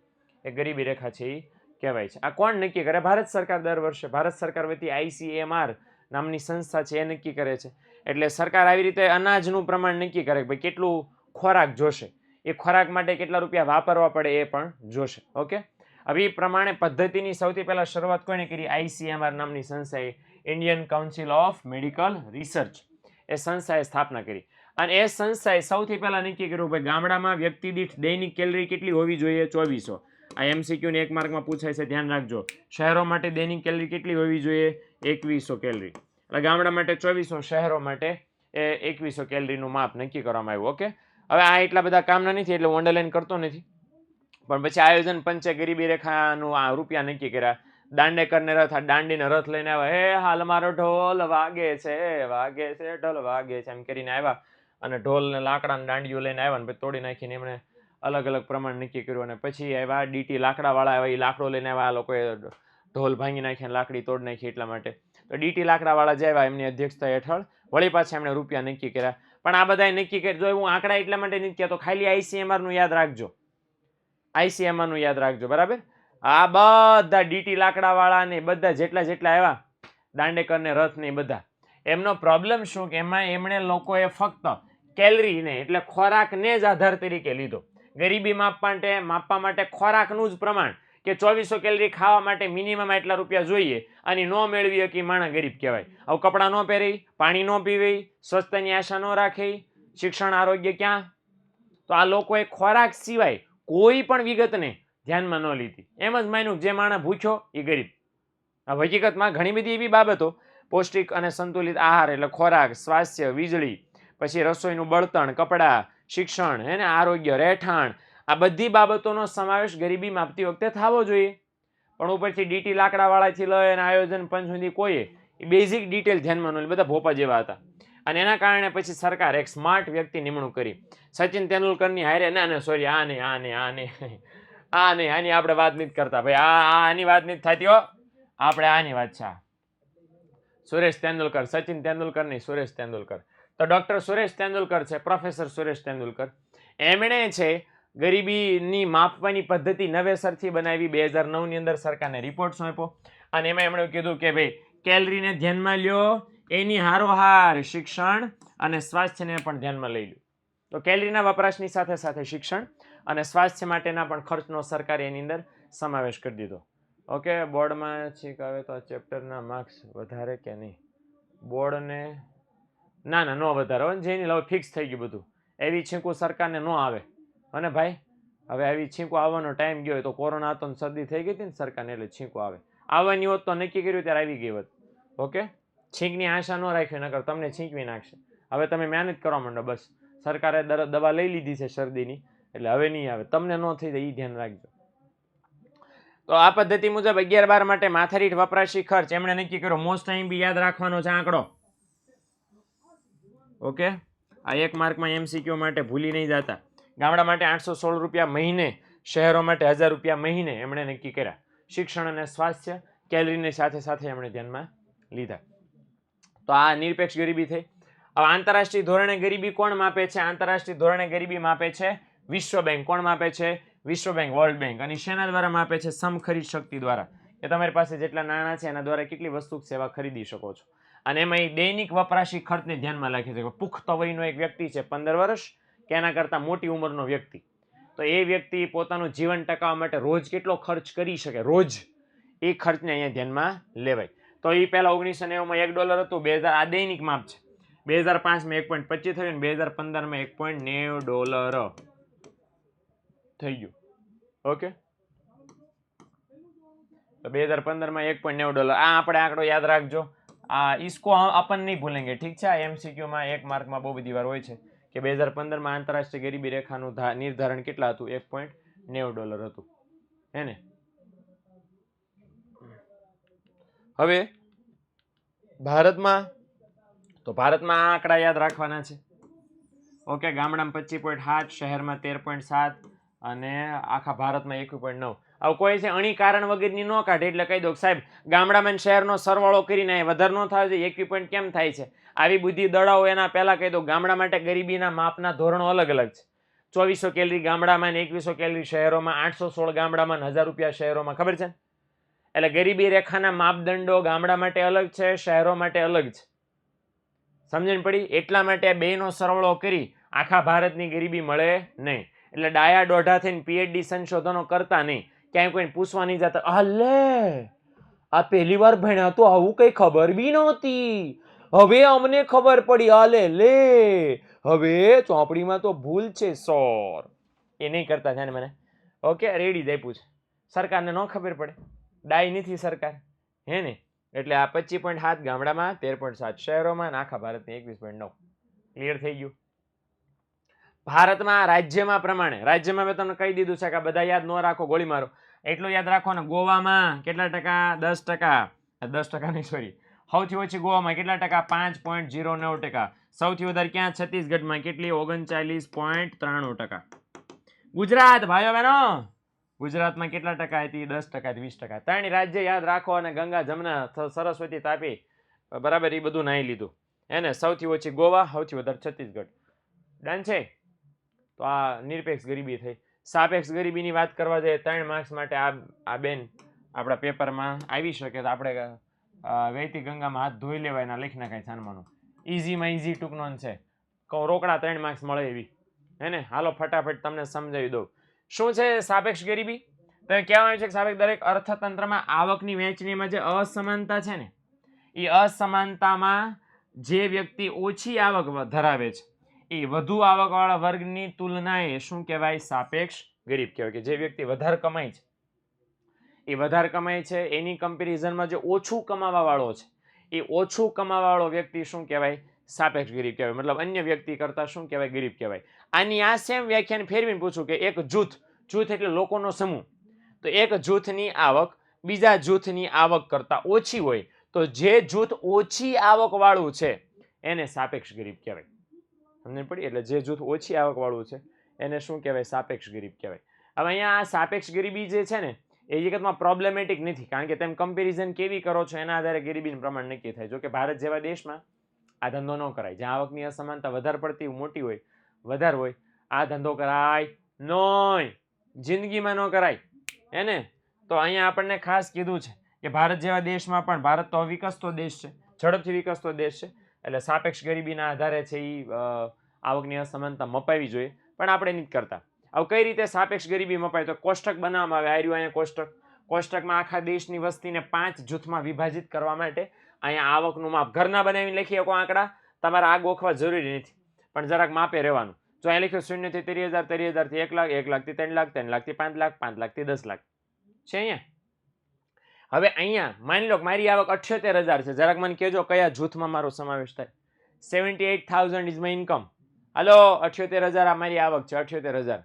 એ ગરીબી રેખા છે એ કહેવાય છે. આ કોણ નક્કી કરે? ભારત સરકાર દર વર્ષે, ભારત સરકાર વતી ICMR નામની સંસ્થા છે એ નક્કી કરે છે. એટલે સરકાર આવી રીતે અનાજનું પ્રમાણ નક્કી કરે કે ભાઈ કેટલું ખોરાક જોશે, એ ખોરાક માટે કેટલા રૂપિયા વાપરવા પડે એ પણ જોશે. ઓકે, હવે એ પ્રમાણે પદ્ધતિની સૌથી પહેલા શરૂઆત કોણે કરી? ICMR નામની સંસ્થાએ, Indian council of medical research, એ સંસ્થાએ સ્થાપના કરી. અને એ સંસ્થાએ સૌથી પહેલા નક્કી કર્યું ભાઈ ગામડામાં વ્યક્તિ દીઠ દૈનિક કેલરી કેટલી હોવી જોઈએ? 2400. આ MCQ ને 1 માર્કમાં પૂછાય છે, ધ્યાન રાખજો. શહેરો માટે દૈનિક કેલરી કેટલી હોવી જોઈએ? 2100 કેલરી. એટલે ગામડા માટે 2400, શહેરો માટે 2100 કેલરીનું માપ નક્કી કરવામાં આવ્યું. ઓકે, હવે આ એટલા બધા કામના નથી એટલે હું અંડરલાઈન કરતો નથી. પણ પછી આયોજન પંચે ગરીબી રેખાનું આ રૂપિયા નક્કી કર્યા. દાંડેકરને રથ, આ દાંડીને રથ લઈને આવ્યા, હે હાલ મારો ઢોલ વાગે છે ઢોલ વાગે છે એમ કરીને આવ્યા અને ઢોલ ને લાકડા ને દાંડીઓ લઈને આવ્યા ને પછી તોડી નાખીને એમણે અલગ અલગ પ્રમાણ નક્કી કર્યું. અને પછી આવ્યા DT લાકડા વાળા આવ્યા, એ લાકડો લઈને આવ્યા. આ લોકોએ ઢોલ ભાંગી નાખી લાકડી તોડી નાખી એટલા માટે. તો DT લાકડા વાળા જે આવ્યા એમની અધ્યક્ષતા હેઠળ વળી પાછા એમણે રૂપિયા નક્કી કર્યા. પણ આ બધા નક્કી કરી, જો હું આંકડા એટલા માટે નથી કહેતો, ખાલી ICMR નું યાદ રાખજો, ICMR નું યાદ રાખજો, બરાબર. આ બધા DT લાકડા વાળા ને બધા જેટલા આવ્યા દાંડેકર ને રથ ને બધા, એમનો પ્રોબ્લેમ શું કે એમાં એમણે લોકોએ ફક્ત કેલરી ને એટલે ખોરાકને જ આધાર તરીકે લીધો. ગરીબી માપવા માટે ખોરાકનું જ પ્રમાણ કે 2400 કેલરી ખાવા માટે મિનિમમ એટલા રૂપિયા જોઈએ અને ન મેળવી કે માણસ ગરીબ કહેવાય. હવે કપડાં ન પહેરી, પાણી ન પીવી, સ્વસ્થતાની આશા ન રાખી, શિક્ષણ આરોગ્ય ક્યાં? તો આ લોકોએ ખોરાક સિવાય કોઈ પણ વિગતને ધ્યાનમાં ન લીધી. એમ જ માન્યું જે માણસ ભૂખ્યો એ ગરીબ, હકીકતમાં ઘણી બધી એવી બાબતો, પૌષ્ટિક અને સંતુલિત આહાર એટલે ખોરાક, સ્વાસ્થ્ય, વીજળી, પછી રસોઈનું બળતણ, કપડાં, શિક્ષણ, હે ને, આરોગ્ય, રહેઠાણ, આ બધી બાબતોનો સમાવેશ ગરીબી માપતી વખતે થવો જોઈએ. પણ ઉપરથી ડીટી લાકડાવાળાથી લઈને આયોજન પંચ સુધી કોઈએ બેઝિક ડિટેલ ધ્યાનમાં ન, બધા ભોપા જેવા હતા. અને એના કારણે પછી સરકાર એક સ્માર્ટ વ્યક્તિ નિમણૂક કરી, સચિન તેંડુલકરની હારે. ના સોરી, આની આપણે વાત નથી કરતા ભાઈ, આની વાત નથી થતી હો, આપણે આની વાત છે. સુરેશ તેંડુલકર, સચિન તેંડુલકર નહીં, સુરેશ તેંડુલકર. તો ડોક્ટર સુરેશ તેંડુલકર છે, પ્રોફેસર સુરેશ તેંડુલકર. એમણે છે ગરીબીની માપવાની પદ્ધતિ નવેસરથી બનાવી. 2009ની અંદર સરકારને રિપોર્ટ સોંપ્યો અને એમાં એમણે કીધું કે ભાઈ કેલરીને ધ્યાનમાં લ્યો, એની હારોહાર શિક્ષણ અને સ્વાસ્થ્યને પણ ધ્યાનમાં લઈ લો. તો કેલરીના વપરાશની સાથે સાથે શિક્ષણ અને સ્વાસ્થ્ય માટેના પણ ખર્ચનો સરકારે એની અંદર સમાવેશ કરી દીધો. ઓકે, બોર્ડમાં છીક આવે તો આ ચેપ્ટરના માર્ક્સ વધારે કે નહીં? બોર્ડને ના નો વધારે, જેની લવ ફિક્સ થઈ ગયું બધું. એવી છીંકું સરકારને ન આવે. અને ભાઈ હવે આવી છીંકું આવવાનો ટાઈમ ગયો, તો કોરોના હતો ને શરદી થઈ ગઈ હતી ને સરકારને, એટલે છીંકું આવે. આવવાની હોત તો નક્કી કર્યું ત્યારે આવી ગઈ હોત. ઓકે, છીંકની આશા ન રાખવી, નકર તમને છીંકવી નાખશે. હવે તમે મહેનત કરવા માંડો, બસ. સરકારે દવા લઈ લીધી છે શરદીની, એટલે હવે નહીં આવે. તમને ન થઈ જાય એ ધ્યાન રાખજો. તો આ પદ્ધતિ મુજબ 11-12 માટે માથાદીઠ વપરાશી ખર્ચ એમણે નક્કી કર્યો. મોસ્ટ ટાઈમ બી યાદ રાખવાનો છે આંકડો. ઓકે, આ એક માર્કમાં એમસીક્યુ માટે ભૂલી નહીં જતા. ગામડા માટે 816 રૂપિયા મહિને, શહેરો માટે 1000 રૂપિયા મહિને એમણે નક્કી કર્યા. શિક્ષણ અને સ્વાસ્થ્ય, કેલરીની સાથે સાથે એમણે ધ્યાનમાં લીધા. તો આ નિરપેક્ષ ગરીબી થઈ. હવે આંતરરાષ્ટ્રીય ધોરણે ગરીબી કોણ માપે છે? આંતરરાષ્ટ્રીય ધોરણે ગરીબી માપે છે વિશ્વ બેંક. કોણ માપે છે? વિશ્વ બેંક, વર્લ્ડ બેંક. અને શેના દ્વારા માપે છે? સમખરીદ શક્તિ દ્વારા. કે તમારી પાસે જેટલા નાણાં છે એના દ્વારા કેટલી વસ્તુ સેવા ખરીદી શકો છો. અને એમાં દૈનિક વપરાશી ખર્ચને ધ્યાનમાં રાખે છે. પુખ્ત વયનો એક વ્યક્તિ છે, 15 વર્ષ કે એના કરતાં મોટી ઉંમરનો વ્યક્તિ, તો એ વ્યક્તિ પોતાનું જીવન ટકાવવા માટે રોજ કેટલો ખર્ચ કરી શકે, રોજ, એ ખર્ચને અહીંયા ધ્યાનમાં લેવાય. તો એ પહેલા 1990માં $1 હતું. 2000 આ દૈનિક માપ છે. 2005માં 1.25 થયું, 2015માં $1.90 થઈ ગયું. ઓકે, તો 2015માં $1.90. આ આપણે આંકડો યાદ રાખજો. આ इसको अपन नहीं भूलेंगे, ઠીક છે? આ એમસીક્યુમાં એક માર્કમાં બહુ બધી વાર હોય છે કે 2015માં આંતરરાષ્ટ્રીય ગરીબી રેખાનું નિર્ધારણ કેટલા હતું? $1.90 હતું, હે ને? હવે ભારતમાં, તો ભારતમાં આ આંકડા યાદ રાખવાના છે. ઓકે, ગામડામાં 25.7, શહેરમાં 13.7 અને આખા ભારતમાં 21.9. હવે કોઈ છે અણી કારણ વગરની ન કાઢે, એટલે કહી દો સાહેબ ગામડામાં શહેરનો સરવાળો કરીને વધારે ન થાય છે, 21 કેમ થાય છે? આવી બુદ્ધિ દડાઓ એના પહેલા કહી દો. ગામડા માટે ગરીબીના માપના ધોરણો અલગ અલગ છે. 2400 કેલરી ગામડામાં ને 2100 કેલરી શહેરોમાં, 816 ગામડામાં, 1000 રૂપિયા શહેરોમાં. ખબર છે? એટલે ગરીબી રેખાના માપદંડો ગામડા માટે અલગ છે, શહેરો માટે અલગ છે. સમજણ પડી? એટલા માટે બેનો સરવાળો કરી આખા ભારતની ગરીબી મળે નહીં. એટલે ડાયા દોઢા થઈને પીએચડી સંશોધનો કરતા નહીં, ક્યાંય કોઈને પૂછવા નહીં જતા. હાલે આ પહેલી વાર ભણ્યા તો આવું કઈ ખબર બી નહોતી, હવે અમને ખબર પડી. હાલે લે, હવે ચોપડીમાં તો ભૂલ છે સર, એ નહીં કરતા છે ને મને. ઓકે, રેડી જ આપ્યું છે. સરકારને ન ખબર પડે, ડાય નથી સરકાર, હે ને? એટલે આ 25.7 ગામડામાં, 13.7 શહેરોમાં, આખા ભારતની 21.9. ક્લિયર થઈ ગયું? ભારતમાં રાજ્યમાં પ્રમાણે, રાજ્યમાં મેં તમને કહી દીધું છે કે બધા યાદ ન રાખો, ગોળી મારો. એટલું યાદ રાખો ને, ગોવામાં કેટલા ટકા? 10%. 10% નહીં, સોરી, સૌથી ઓછી ગોવામાં કેટલા ટકા? 5.09%. સૌથી વધારે ક્યાં? છત્તીસગઢમાં. કેટલી? 39.93%. ગુજરાત, ભાઈઓ બહેનો, ગુજરાતમાં કેટલા ટકા હતી? 10%, 20%. ત્રણ રાજ્ય યાદ રાખો અને ગંગા, જમના, સરસ્વતી, તાપી, બરાબર, એ બધું નાહી લીધું. એને સૌથી ઓછી ગોવા, સૌથી વધારે છત્તીસગઢ. ડન છે? તો આ નિરપેક્ષ ગરીબી થઈ. સાપેક્ષ ગરીબીની વાત કરવા જઈએ 3 માર્ક્સ માટે આ બેન આપણા પેપરમાં આવી શકે, તો આપણે વહેતી ગંગામાં હાથ ધોઈ લેવાય એના લખી નાખાય છાનમાનું. ઇઝીમાં ઇઝી ટૂંકનોન છે, કહું રોકડા 3 માર્ક્સ મળે એવી, હે ને? હાલો ફટાફટ તમને સમજાવી દઉં. શું છે સાપેક્ષ ગરીબી? તો કહેવાય છે કે સાપેક્ષ દરેક અર્થતંત્રમાં આવકની વહેંચણીમાં જે અસમાનતા છે ને, એ અસમાનતામાં જે વ્યક્તિ ઓછી આવક ધરાવે છે એ વધુ આવકવાળા વર્ગની તુલનાએ શું કહેવાય? સાપેક્ષ ગરીબ કહેવાય. કે જે વ્યક્તિ વધારે કમાય છે એ વધારે કમાય છે એની કમ્પેરિઝનમાં જે ઓછું કમાવા વાળો છે એ ઓછું કમાવા વાળો વ્યક્તિ શું કહેવાય? સાપેક્ષ ગરીબ કહેવાય. મતલબ અન્ય વ્યક્તિ કરતા શું કહેવાય? ગરીબ કહેવાય. આની આ સેમ વ્યાખ્યાને ફેરવીને પૂછું કે એક જૂથ, જૂથ એટલે લોકોનો સમૂહ, તો એક જૂથની આવક બીજા જૂથની આવક કરતા ઓછી હોય તો જે જૂથ ઓછી આવક વાળું છે એને સાપેક્ષ ગરીબ કહેવાય. સમજણ પડી? એટલે જે જૂથ ઓછી આવક વાળું છે એને શું કહેવાય? સાપેક્ષ ગરીબ કહેવાય. હવે અહીંયા આ સાપેક્ષ ગરીબી જે છે ને એ હકીકતમાં પ્રોબ્લેમેટિક નથી, કારણ કે તમે કમ્પેરિઝન કેવી કરો છો એના આધારે ગરીબીનું પ્રમાણ નક્કી થાય. જો કે ભારત જેવા દેશમાં આ ધંધો ન કરાય, જ્યાં આવકની અસમાનતા વધારે પડતી મોટી હોય, વધારે હોય, આ ધંધો કરાય નહીં, જિંદગીમાં ન કરાય. એને તો અહીંયા આપણને ખાસ કીધું છે કે ભારત જેવા દેશમાં પણ, ભારત તો વિકસતો દેશ છે, ઝડપથી વિકસતો દેશ છે, એટલે સાપેક્ષ ગરીબીના આધારે છે એ આવકની અસમાનતા મપાવી જોઈએ, પણ આપણે નથી કરતા. હવે કઈ રીતે સાપેક્ષ ગરીબી મપાય? તો કોષ્ટક બનાવવામાં આવે. આ રહ્યું અહીંયા કોષ્ટક. કોષ્ટકમાં આખા દેશની વસ્તીને 5 જૂથમાં વિભાજિત કરવા માટે અહીંયા આવકનું માપ ઘરના બનાવીને લખી શકો આંકડા, તમારે આ ગોખવા જરૂરી નથી, પણ જરાક માપે રહેવાનું. જો અહીં લખ્યું 0 થી 30,000, 30,000 થી 1 લાખ, 1 લાખ થી 3 લાખ, 3 લાખ થી 5 લાખ, 5 લાખ થી 10 લાખ છે અહીંયા. હવે અહીંયા માની લો કે મારી આવક 78,000 છે, જરાક મને કહેજો કયા જૂથમાં મારો સમાવેશ થાય? 78,000 ઇઝ માય ઇન્કમ. હાલો, 78,000 આ મારી આવક છે. 78,000.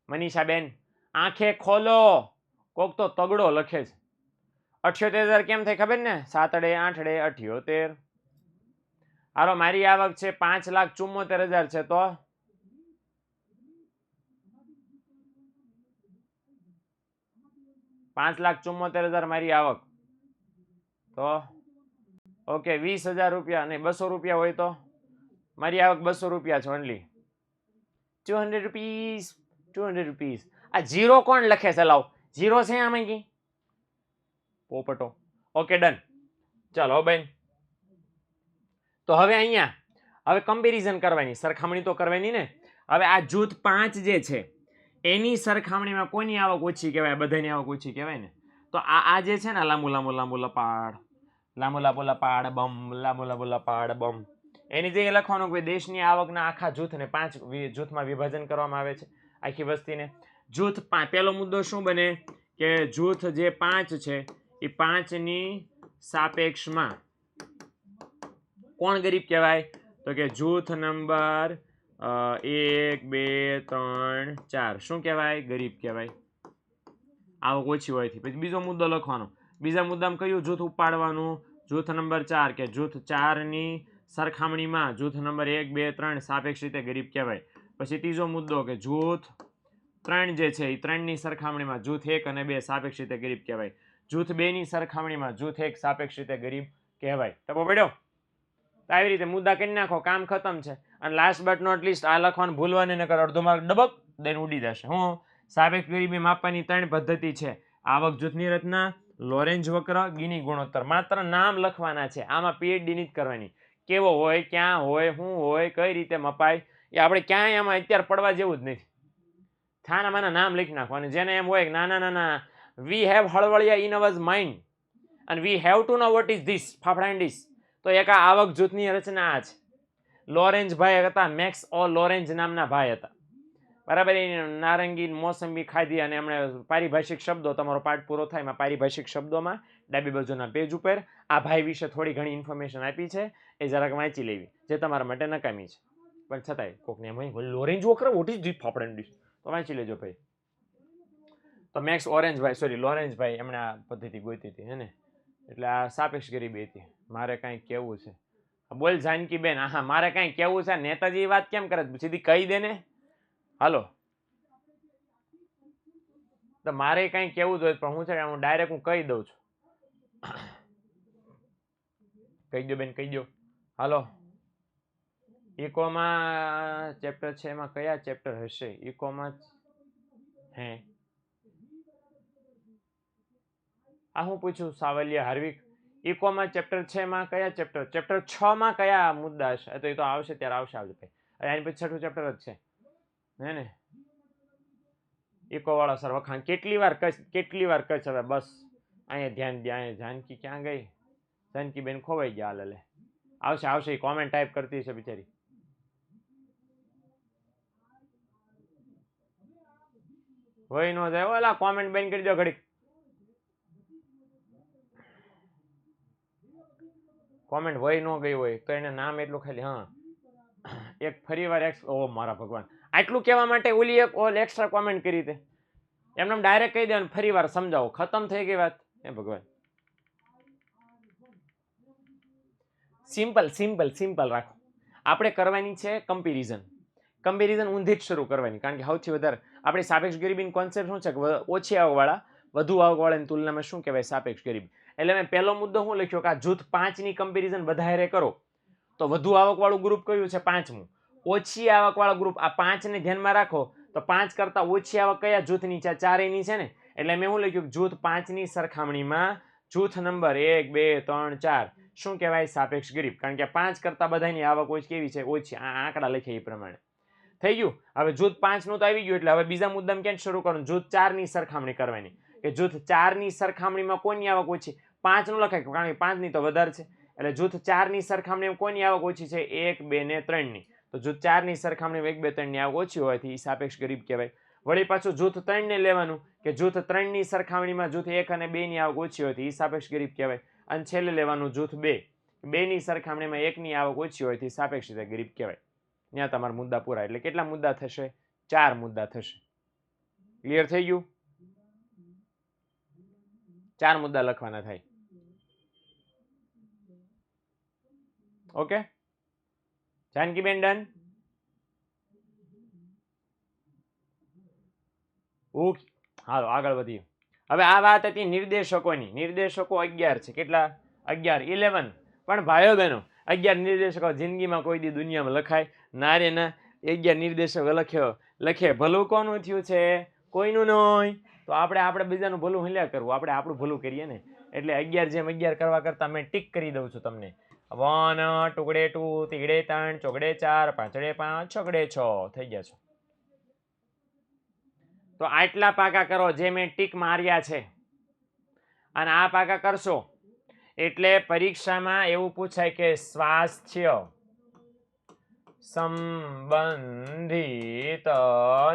મનીષાબેન આંખે ખોલો, કોક તો તગડો લખે છે. 78,000 કેમ થાય ખબર ને? 7 8 78. હાલો, મારી આવક છે 5,74,000 છે, તો 5,74,000 મારી આવક, તો ઓકે 20,000 રૂપિયા નહીં 200 રૂપિયા હોય તો મારી આવક 200 રૂપિયા છે ઓનલી. 200 rupees, 200 rupees. આ જીરો કોણ લખે છે? લાવ જીરો છે આમાં કી પોપટો. Okay done. ચાલો બેન, તો હવે અહીંયા હવે કમ્પેરિઝન કરવાની, સરખામણી તો કરવાની ને. હવે આ જૂથ 5 જે છે એની સરખામણીમાં કોની આવક ઓછી કહેવાય? બધાની આવક ઓછી કહેવાય ને. તો આ જે છે ને લાંબુ લાંબુ લાંબુ લપાડ, લાંબુ લાંબુ લપાડ બમ, લાંબુ લાંબુ લપાડ બમ, એની જગ્યાએ લખવાનું કે દેશની આવકના આખા જૂથને 5 જૂથમાં વિભાજન કરવામાં આવે છે, આખી વસ્તીને. જૂથ 5, પહેલો મુદ્દો શું બને કે જૂથ જે 5 છે એ 5ની સાપેક્ષમાં કોણ ગરીબ કહેવાય? તો કે જૂથ નંબર 1 2 3 4 શું કહેવાય? ગરીબ કહેવાય, આવક ઓછી હોયથી. પછી બીજો મુદ્દો લખવાનો. બીજા મુદ્દામાં કયું જૂથ ઉપાડવાનું? જૂથ નંબર 4, કે જૂથ 4ની સરખામણીમાં જૂથ નંબર 1 2 3 સાપેક્ષ રીતે ગરીબ કહેવાય. પછી ત્રીજો મુદ્દો કે જૂથ 3 જે છે એ 3ની સરખામણીમાં જૂથ 1 અને 2 સાપેક્ષ રીતે ગરીબ કહેવાય. જૂથ 2ની સરખામણીમાં જૂથ 1 સાપેક્ષ રીતે ગરીબ કહેવાય. ટપો પડ્યો? આવી રીતે મુદ્દા કરી નાખો, કામ ખતમ છે. અને લાસ્ટ બટ નોટ લીસ્ટ આ લખવાનું ભૂલવાની નકર અડધો માર્ક ડબક દઈને ઉડી જશે. હું સાપેક્ષ ગરીબી માપવાની 3 પદ્ધતિ છે: આવક જૂથની રચના, લોરેન્જ વક્ર, ગિની ગુણોત્તર. માત્ર નામ લખવાના છે, આમાં પીએચડી નથી કરવાની. કેવો હોય, ક્યાં હોય, શું હોય, કઈ રીતે મપાય એ આપણે ક્યાંય આમાં અત્યારે પડવા જેવું જ નથી. થાનામાંના નામ લખી નાખવાનું. જેને એમ હોય કે ના ના ના ના વી હેવ હળવળિયા ઇન અવર્સ માઇન્ડ અને we have to know what is this ફાફડાઇન્ડીસ, તો એક આ આવક જૂથની રચના આ છે. લોરેન્જ ભાઈ હતા, મેક્સ ઓ લોરેન્જ નામના ભાઈ હતા, બરાબર. એ નારંગી મોસંબી ખાધી અને એમણે પારિભાષિક શબ્દો, તમારો પાઠ પૂરો થાય એમાં પારિભાષિક શબ્દોમાં ડાબી બાજુના પેજ ઉપર આ ભાઈ વિશે થોડી ઘણી ઇન્ફોર્મેશન આપી છે, એ જરાક વાંચી લેવી, જે તમારા માટે નકામી છે. પણ છતાંય કોકને એમ લોરેન્જ વોકર વોટ ઇઝ ધીસ ફાફડાઇન્ડીસ, તો વાંચી લેજો ભાઈ. તો મેક્સ ઓરેન્જભાઈ, સોરી લોરેન્જભાઈ, એમણે આ પદ્ધતિ ગોતી હતી હે ને. એટલે આ સાપેક્ષ ગરીબી હતી. મારે કાંઈ કહેવું છે? બોલ જાનકીબેન. હા, મારે કાંઈ કહેવું છે? નેતાજી વાત કેમ કરે? સીધી કહી દે ને. હાલો, તો મારે કાંઈ કહેવું જોઈએ પણ હું છે હું ડાયરેક્ટ હું કહી દઉં છું. કહી દો બેન, કહી દો. હાલો, ઇકોમાં ચેપ્ટર છે, એમાં કયા ચેપ્ટર હશે? ઇકોમાં હે આ હું પૂછું સાવલિયા હાર્વિક, ઇકોમાં ચેપ્ટર છે એમાં કયા ચેપ્ટર? ચેપ્ટર 6 માં કયા મુદ્દા હશે? તો એ તો આવશે ત્યારે આવશે. આવજો ભાઈ, એની પછી 6ઠું ચેપ્ટર જ છે હે ને. ઇકો વાળા સર વખાણ કેટલી વાર કશ હવે બસ અહીંયા ધ્યાન દે. અહીંયા જાનકી ક્યાં ગઈ? જાનકી બેન ખોવાઈ ગયા. હાલ લે આવશે આવશે, કોમેન્ટ ટાઈપ કરતી છે બિચારી. વહી નો જાય ઓલા કોમેન્ટ બેન કરી દો ઘડીક કોમેન્ટ વહી નો ગઈ હોય તો એને નામ એટલું ખાલી હા એક ફરીવાર ઓ મારા ભગવાન આટલું કહેવા માટે ઓલી એક ઓલ એક્સ્ટ્રા કોમેન્ટ કરી દે એમને ડાયરેક્ટ કહી દેવાનું ફરીવાર સમજાવો ખતમ થઈ ગઈ વાત એ ભગવાન સિમ્પલ સિમ્પલ સિમ્પલ રાખો આપણે કરવાની છે કમ્પેરિઝન ઊંધી જ શરૂ કરવાની કારણ કે સૌથી વધારે આપણી સાપેક્ષ ગરીબીની કોન્સેપ્ટ શું છે કે ઓછી આવકવાળા વધુ આવકવાળાની તુલનામાં શું કહેવાય સાપેક્ષ ગરીબી એટલે મેં પહેલો મુદ્દો શું લખ્યો કે આ જૂથ 5 ની કમ્પેરિઝન વધારે કરો તો વધુ આવકવાળું ગ્રુપ કયું છે 5મું ઓછી આવકવાળા ગ્રુપ આ 5 ને ધ્યાનમાં રાખો તો 5 કરતા ઓછી આવક કયા જૂથની છે ચારેયની છે ને એટલે મેં શું લખ્યું જૂથ 5 ની સરખામણીમાં જૂથ નંબર 1 2 3 4 શું કહેવાય સાપેક્ષ ગરીબ કારણ કે 5 કરતા બધાની આવક ઓછી કેવી છે ઓછી આ આંકડા લખે એ પ્રમાણે થઈ ગયું હવે જૂથ 5 નું તો આવી ગયું એટલે હવે બીજા મુદ્દામાં ક્યાં શરૂ કરવાનું જૂથ 4 ની સરખામણી કરવાની કે જૂથ 4 ની સરખામણીમાં કોની આવક ઓછી 5 નું લખાય કારણ કે 5 ની તો વધારે છે એટલે જૂથ 4 ની સરખામણીમાં કોની આવક ઓછી છે 1 2 ને 3 ની તો જૂથ 4 ની સરખામણીમાં 1 2 3 ની આવક ઓછી હોવાથી સાપેક્ષ ગરીબ કહેવાય વળી પાછું જૂથ 3 ને લેવાનું કે જૂથ 3 ની સરખામણીમાં જૂથ 1 અને 2 ની આવક ઓછી હોવાથી સાપેક્ષ ગરીબ કહેવાય અને છેલ્લે લેવાનું જૂથ 2 ની સરખામણીમાં 1 ની આવક ઓછી હોવાથી સાપેક્ષ ગરીબ કહેવાય ત્યાં તમારા મુદ્દા પૂરા એટલે કેટલા મુદ્દા થશે 4 મુદ્દા થશે ક્લિયર થઈ ગયું 4 મુદ્દા લખવાના થાય ઓકે જાનકીબેન ડન ઓકે હાલો આગળ વધીએ હવે આ વાત હતી નિર્દેશકોની નિર્દેશકો 11 છે કેટલા 11 11 પણ ભાઈઓ બહેનો 11 નિર્દેશકો જિંદગીમાં કોઈ દી દુનિયામાં લખાય ના રે ના 11 નિર્દેશકો લખે ભલું કોનું થયું છે કોઈનું નહીં તો આપણે બીજાનું ભલું હલ્યા કરવું આપણે આપણું ભલું કરીએ ને એટલે 11 જેમ 11 કરવા કરતા મેં ટીક કરી દઉં છું તમને 1 ટુકડે 2 તીગડે 3 ચોકડે 4 પાંચડે 5 છગડે 6 થઈ ગયા છો તો આટલા પાકા કરો જે મેં ટીક માર્યા છે અને આ પાકા કરશો એટલે પરીક્ષામાં એવું પૂછાય કે સ્વાસ્થ્ય સંબંધિત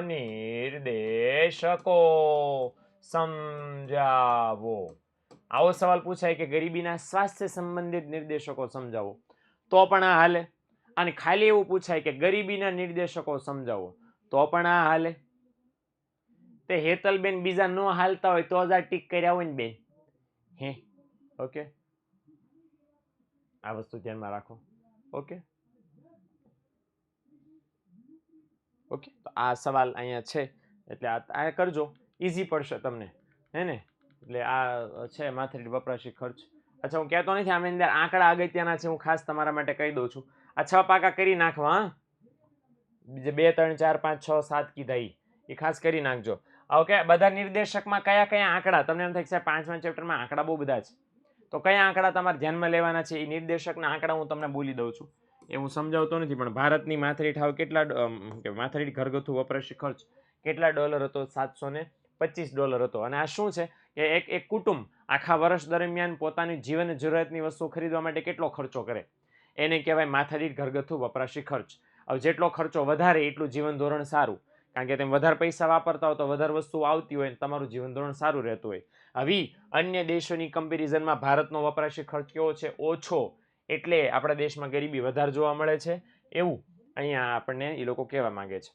નિર્દેશકો સમજાવો આવો સવાલ પૂછાય કે ગરીબીના સ્વાસ્થ્ય સંબંધિત નિર્દેશકો સમજાવો તો પણ આ હાલે અને ખાલી એવું પૂછાય કે ગરીબીના નિર્દેશકો સમજાવો તો પણ આ હાલે તે હેતલબેન બીજા નો હાલતા હોય તો જ આ ટીક કર્યા હોય ને બેન હે ઓકે આ વસ્તુ ધ્યાનમાં રાખો ઓકે ઓકે તો આ સવાલ અહીંયા છે એટલે આ કરજો ઈઝી પડશે તમને હે ને એટલે આ છે માથેડી વપરાશી ખર્ચ અચ્છા હું કહેતો નથી આની અંદર આંકડા અગત્યના છે હું ખાસ તમારા માટે કહી દઉં છું આ 6 પાકા કરી નાખવા હા જે 2 3 4 5 6 7 કીધા એ ખાસ કરી નાખજો ઓકે બધા નિર્દેશકમાં કયા કયા આંકડા તમને એમ થાય કે 5મા ચેપ્ટરમાં આંકડા બહુ બધા છે તો કયા આંકડા તમારે ધ્યાનમાં લેવાના છે એ નિર્દેશકના આંકડા હું તમને બોલી દઉં છું એ હું સમજાવતો નથી પણ ભારતની માથેડી ઠાવ કેટલા માથેડી ઘરગથ્થુ વપરાશી ખર્ચ કેટલા ડોલર હતો $725 હતો અને આ શું છે કે એક કુટુંબ આખા વર્ષ દરમિયાન પોતાની જીવન જરૂરિયાતની વસ્તુ ખરીદવા માટે કેટલો ખર્ચો કરે એને કહેવાય માથાદીઠ ઘરગથ્થુ વપરાશી ખર્ચ હવે જેટલો ખર્ચો વધારે એટલું જીવન ધોરણ સારું કારણ કે તમે વધારે પૈસા વાપરતા હો તો વધારે વસ્તુ આવતી હોય તમારું જીવન ધોરણ સારું રહેતું હોય હવે અન્ય દેશોની કમ્પેરિઝનમાં ભારતનો વપરાશી ખર્ચ કેવો છે ઓછો એટલે આપણા દેશમાં ગરીબી વધારે જોવા મળે છે એવું અહીંયા આપણને એ લોકો કહેવા માંગે છે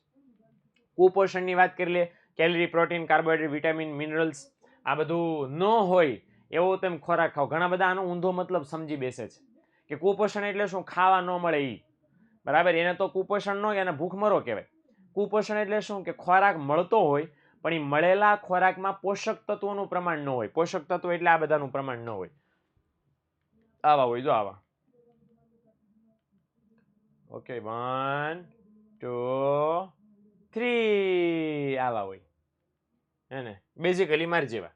કુપોષણની વાત કરી લે calorie protein carbohydrate vitamin minerals આ બધું ન હોય એવો તમે ખોરાક ખાઓ ઘણા બધા આનો ઊંધો મતલબ સમજી બેસે છે કે કુપોષણ એટલે શું ખાવા ન મળે એ બરાબર એને તો કુપોષણ ન એને ભૂખમરો કહેવાય કુપોષણ એટલે શું કે ખોરાક મળતો હોય પણ એ મળેલા ખોરાકમાં પોષક તત્વોનું પ્રમાણ ન હોય પોષક તત્વો એટલે આ બધાનું પ્રમાણ ન હોય આવા હોય જો આવા ઓકે 1 2 3 આવા હોય હે ને બેઝિકલી મારી જેવા